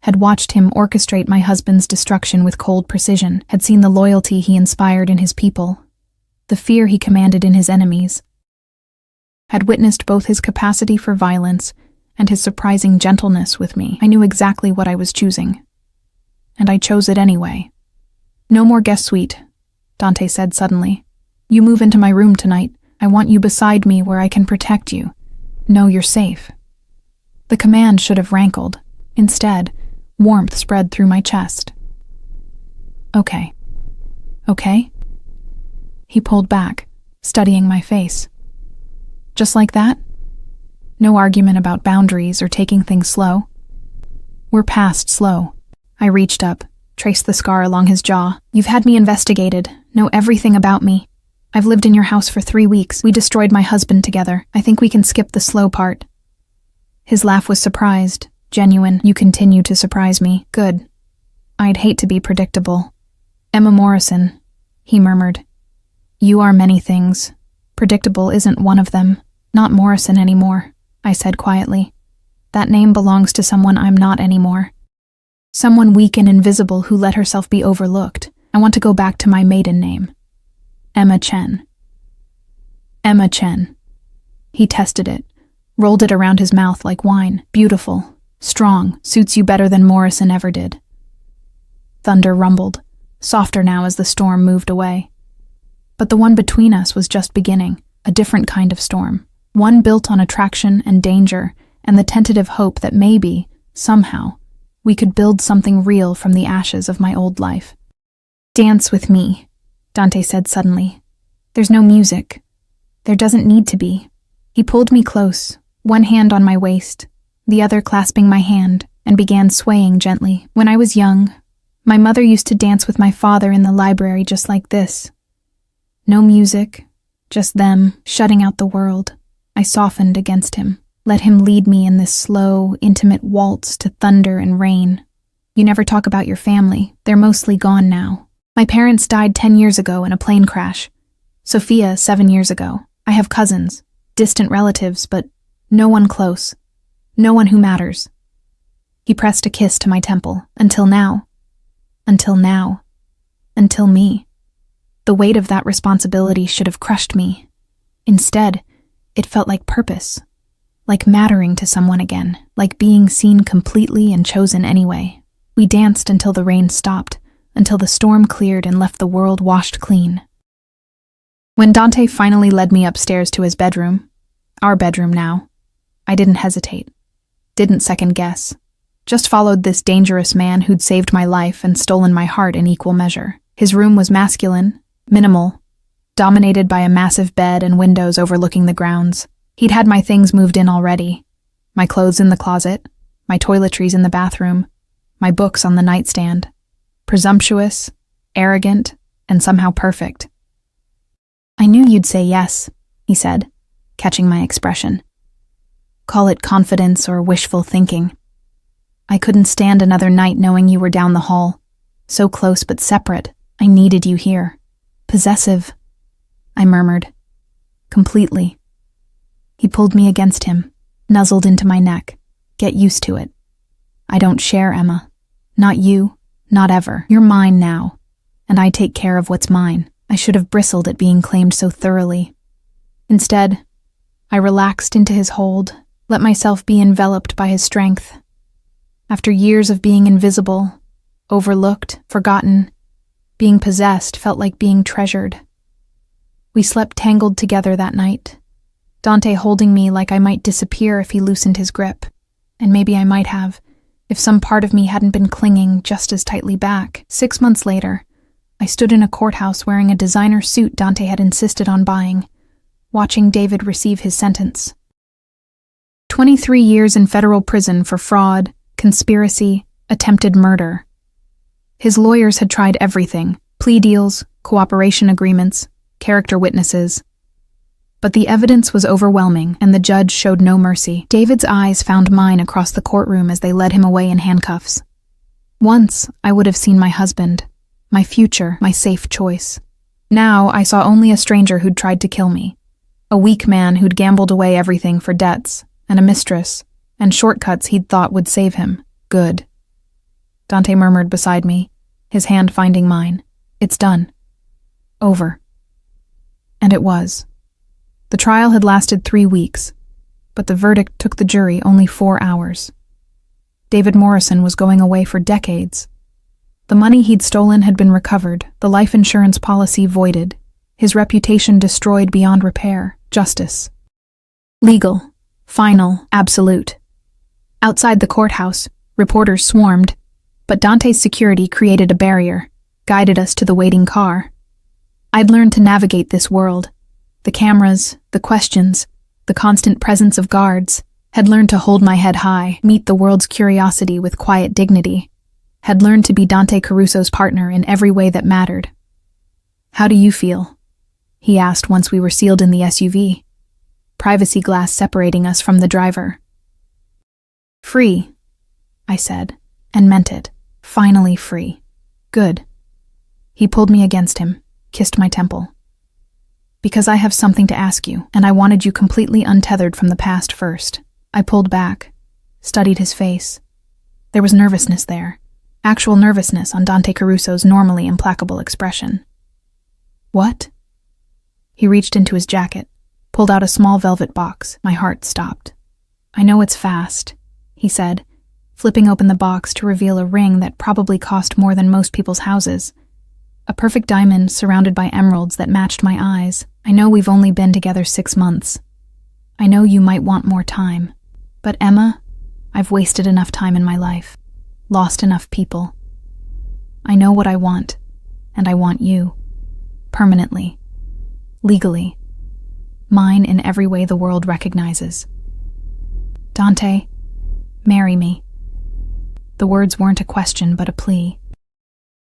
Had watched him orchestrate my husband's destruction with cold precision. Had seen the loyalty he inspired in his people, the fear he commanded in his enemies. Had witnessed both his capacity for violence and his surprising gentleness with me. I knew exactly what I was choosing. And I chose it anyway. No more guest suite, Dante said suddenly. You move into my room tonight. I want you beside me where I can protect you. Know you're safe. The command should have rankled. Instead, warmth spread through my chest. Okay. Okay? He pulled back, studying my face. Just like that? No argument about boundaries or taking things slow. We're past slow. I reached up, traced the scar along his jaw. You've had me investigated, know everything about me. I've lived in your house for 3 weeks. We destroyed my husband together. I think we can skip the slow part. His laugh was surprised, genuine. You continue to surprise me. Good. I'd hate to be predictable. Emma Morrison, he murmured. You are many things. Predictable isn't one of them. Not Morrison anymore, I said quietly. That name belongs to someone I'm not anymore. Someone weak and invisible who let herself be overlooked. I want to go back to my maiden name. Emma Chen. Emma Chen. He tested it, rolled it around his mouth like wine. Beautiful, strong, suits you better than Morrison ever did. Thunder rumbled, softer now as the storm moved away. But the one between us was just beginning, a different kind of storm. One built on attraction and danger and the tentative hope that maybe, somehow, we could build something real from the ashes of my old life. Dance with me, Dante said suddenly. There's no music. There doesn't need to be. He pulled me close, one hand on my waist, the other clasping my hand, and began swaying gently. When I was young, my mother used to dance with my father in the library just like this. No music, just them, shutting out the world. I softened against him, let him lead me in this slow, intimate waltz to thunder and rain. You never talk about your family. They're mostly gone now. My parents died 10 years ago in a plane crash. Sophia 7 years ago. I have cousins, distant relatives, but no one close. No one who matters. He pressed a kiss to my temple. Until now. Until now. Until me. The weight of that responsibility should have crushed me. Instead, it felt like purpose. Like mattering to someone again. Like being seen completely and chosen anyway. We danced until the rain stopped. Until the storm cleared and left the world washed clean. When Dante finally led me upstairs to his bedroom, our bedroom now, I didn't hesitate, didn't second guess, just followed this dangerous man who'd saved my life and stolen my heart in equal measure. His room was masculine, minimal, dominated by a massive bed and windows overlooking the grounds. He'd had my things moved in already, my clothes in the closet, my toiletries in the bathroom, my books on the nightstand. Presumptuous, arrogant, and somehow perfect. I knew you'd say yes, he said, catching my expression. Call it confidence or wishful thinking. I couldn't stand another night knowing you were down the hall. So close but separate. I needed you here. Possessive, I murmured. Completely. He pulled me against him, nuzzled into my neck. Get used to it. I don't share, Emma. Not you, not ever. You're mine now, and I take care of what's mine. I should have bristled at being claimed so thoroughly. Instead, I relaxed into his hold, let myself be enveloped by his strength. After years of being invisible, overlooked, forgotten, being possessed felt like being treasured. We slept tangled together that night, Dante holding me like I might disappear if he loosened his grip, and maybe I might have, if some part of me hadn't been clinging just as tightly back. 6 months later, I stood in a courthouse wearing a designer suit Dante had insisted on buying, watching David receive his sentence. 23 years in federal prison for fraud, conspiracy, attempted murder. His lawyers had tried everything: plea deals, cooperation agreements, character witnesses. But the evidence was overwhelming, and the judge showed no mercy. David's eyes found mine across the courtroom as they led him away in handcuffs. Once, I would have seen my husband, my future, my safe choice. Now, I saw only a stranger who'd tried to kill me. A weak man who'd gambled away everything for debts, and a mistress, and shortcuts he'd thought would save him. Good. Dante murmured beside me, his hand finding mine. It's done. Over. And it was. The trial had lasted 3 weeks, but the verdict took the jury only 4 hours. David Morrison was going away for decades. The money he'd stolen had been recovered, the life insurance policy voided, his reputation destroyed beyond repair. Justice. Legal. Final. Absolute. Outside the courthouse, reporters swarmed, but Dante's security created a barrier, guided us to the waiting car. I'd learned to navigate this world. The cameras, the questions, the constant presence of guards, had learned to hold my head high, meet the world's curiosity with quiet dignity, had learned to be Dante Caruso's partner in every way that mattered. How do you feel? He asked once we were sealed in the SUV, privacy glass separating us from the driver. Free, I said, and meant it. Finally free. Good. He pulled me against him, kissed my temple. Because I have something to ask you, and I wanted you completely untethered from the past first. I pulled back, studied his face. There was nervousness there, actual nervousness on Dante Caruso's normally implacable expression. What? He reached into his jacket, pulled out a small velvet box. My heart stopped. I know it's fast, he said, flipping open the box to reveal a ring that probably cost more than most people's houses. A perfect diamond surrounded by emeralds that matched my eyes. I know we've only been together 6 months. I know you might want more time. But Emma, I've wasted enough time in my life. Lost enough people. I know what I want, and I want you. Permanently. Legally. Mine in every way the world recognizes. Dante, marry me. The words weren't a question but a plea.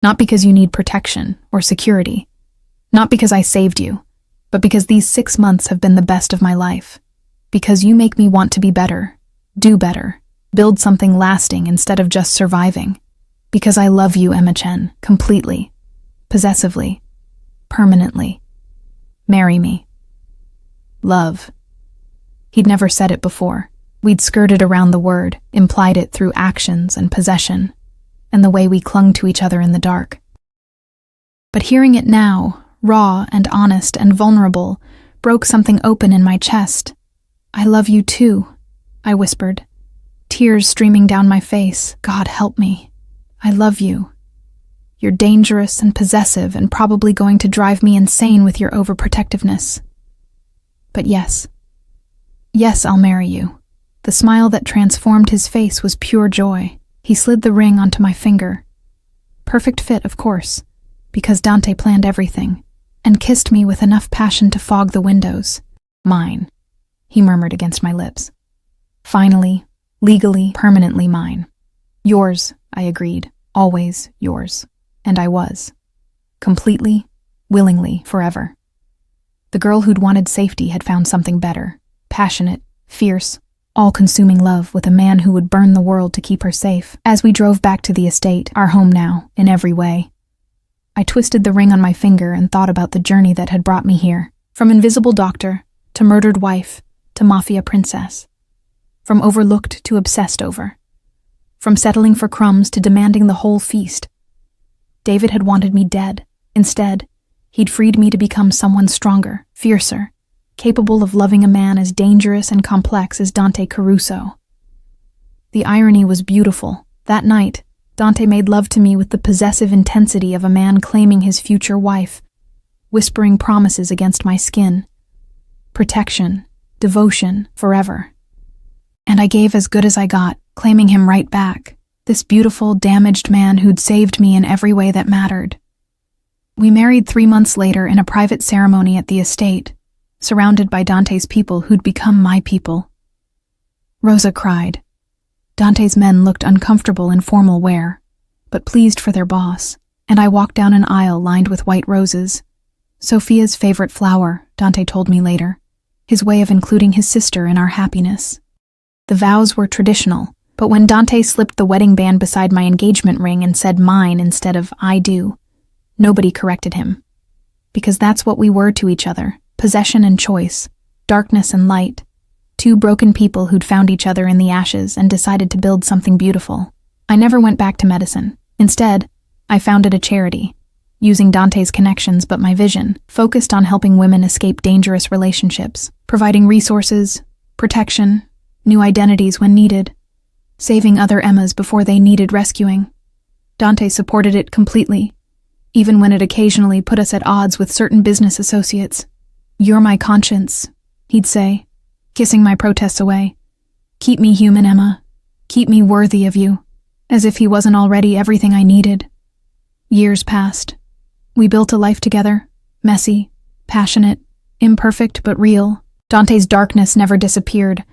Not because you need protection or security. Not because I saved you, but because these 6 months have been the best of my life. Because you make me want to be better, do better, build something lasting instead of just surviving. Because I love you, Emma Chen, completely, possessively, permanently. Marry me. Love. He'd never said it before. We'd skirted around the word, implied it through actions and possession, and the way we clung to each other in the dark. But hearing it now, raw and honest and vulnerable, broke something open in my chest. I love you too, I whispered, tears streaming down my face. God help me. I love you. You're dangerous and possessive and probably going to drive me insane with your overprotectiveness. But yes, I'll marry you. The smile that transformed his face was pure joy. He slid the ring onto my finger. Perfect fit, of course, because Dante planned everything, and kissed me with enough passion to fog the windows. Mine, he murmured against my lips. Finally, legally, permanently mine. Yours, I agreed, always yours. And I was. Completely, willingly, forever. The girl who'd wanted safety had found something better, passionate, fierce, all-consuming love with a man who would burn the world to keep her safe. As we drove back to the estate, our home now, in every way, I twisted the ring on my finger and thought about the journey that had brought me here. From invisible doctor, to murdered wife, to Mafia princess. From overlooked to obsessed over. from settling for crumbs to demanding the whole feast. David had wanted me dead. Instead, he'd freed me to become someone stronger, fiercer, capable of loving a man as dangerous and complex as Dante Caruso. The irony was beautiful. That night, Dante made love to me with the possessive intensity of a man claiming his future wife, whispering promises against my skin. Protection, devotion, forever. And I gave as good as I got, claiming him right back, this beautiful, damaged man who'd saved me in every way that mattered. We married 3 months later in a private ceremony at the estate, surrounded by Dante's people who'd become my people. Rosa cried. Dante's men looked uncomfortable in formal wear, but pleased for their boss, and I walked down an aisle lined with white roses. Sophia's favorite flower, Dante told me later, his way of including his sister in our happiness. The vows were traditional, but when Dante slipped the wedding band beside my engagement ring and said mine instead of I do, nobody corrected him. Because that's what we were to each other, possession and choice, darkness and light. 2 broken people who'd found each other in the ashes and decided to build something beautiful. I never went back to medicine. Instead, I founded a charity, using Dante's connections but my vision, focused on helping women escape dangerous relationships, providing resources, protection, new identities when needed, saving other Emmas before they needed rescuing. Dante supported it completely, even when it occasionally put us at odds with certain business associates. "You're my conscience," he'd say, kissing my protests away. "Keep me human, Emma. Keep me worthy of you," as if he wasn't already everything I needed. Years passed. We built a life together, messy, passionate, imperfect but real. Dante's darkness never disappeared,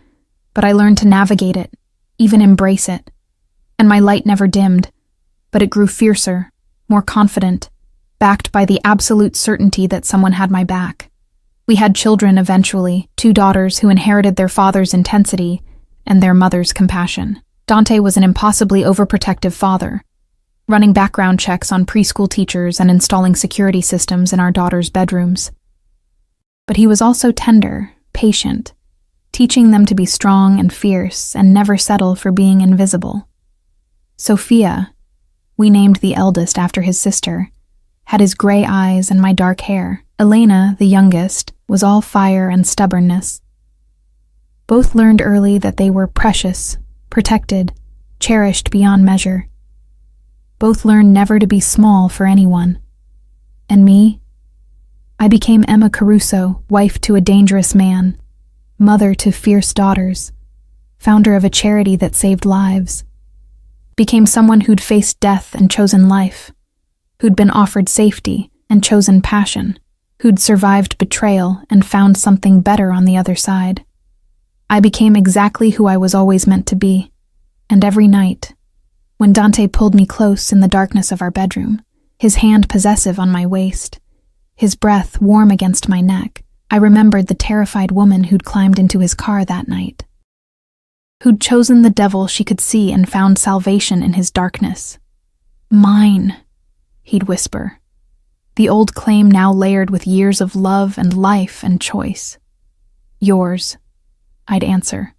but I learned to navigate it, even embrace it. And my light never dimmed, but it grew fiercer, more confident, backed by the absolute certainty that someone had my back. We had children eventually, 2 daughters who inherited their father's intensity and their mother's compassion. Dante was an impossibly overprotective father, running background checks on preschool teachers and installing security systems in our daughters' bedrooms. But he was also tender, patient, teaching them to be strong and fierce and never settle for being invisible. Sophia, we named the eldest after his sister, had his gray eyes and my dark hair. Elena, the youngest, was all fire and stubbornness. Both learned early that they were precious, protected, cherished beyond measure. Both learned never to be small for anyone. And me? I became Emma Caruso, wife to a dangerous man, mother to fierce daughters, founder of a charity that saved lives. Became someone who'd faced death and chosen life, who'd been offered safety and chosen passion, who'd survived betrayal and found something better on the other side. I became exactly who I was always meant to be, and every night, when Dante pulled me close in the darkness of our bedroom, his hand possessive on my waist, his breath warm against my neck, I remembered the terrified woman who'd climbed into his car that night, who'd chosen the devil she could see and found salvation in his darkness. "Mine," he'd whisper. The old claim now layered with years of love and life and choice. "Yours," I'd answer.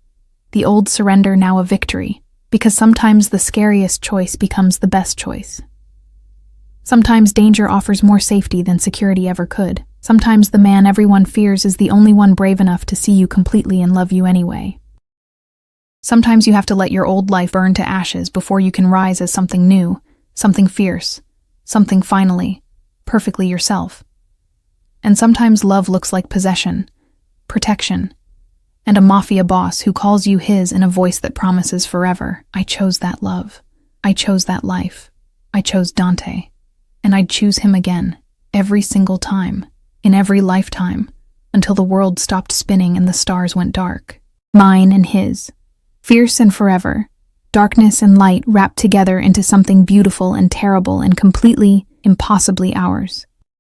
The old surrender now a victory, because sometimes the scariest choice becomes the best choice. Sometimes danger offers more safety than security ever could. Sometimes the man everyone fears is the only one brave enough to see you completely and love you anyway. Sometimes you have to let your old life burn to ashes before you can rise as something new, something fierce, something finally perfectly yourself. And sometimes love looks like possession, protection, and a mafia boss who calls you his in a voice that promises forever. I chose that love. I chose that life. I chose Dante. And I'd choose him again, every single time, in every lifetime, until the world stopped spinning and the stars went dark. Mine and his. Fierce and forever. Darkness and light wrapped together into something beautiful and terrible and completely, impossibly ours.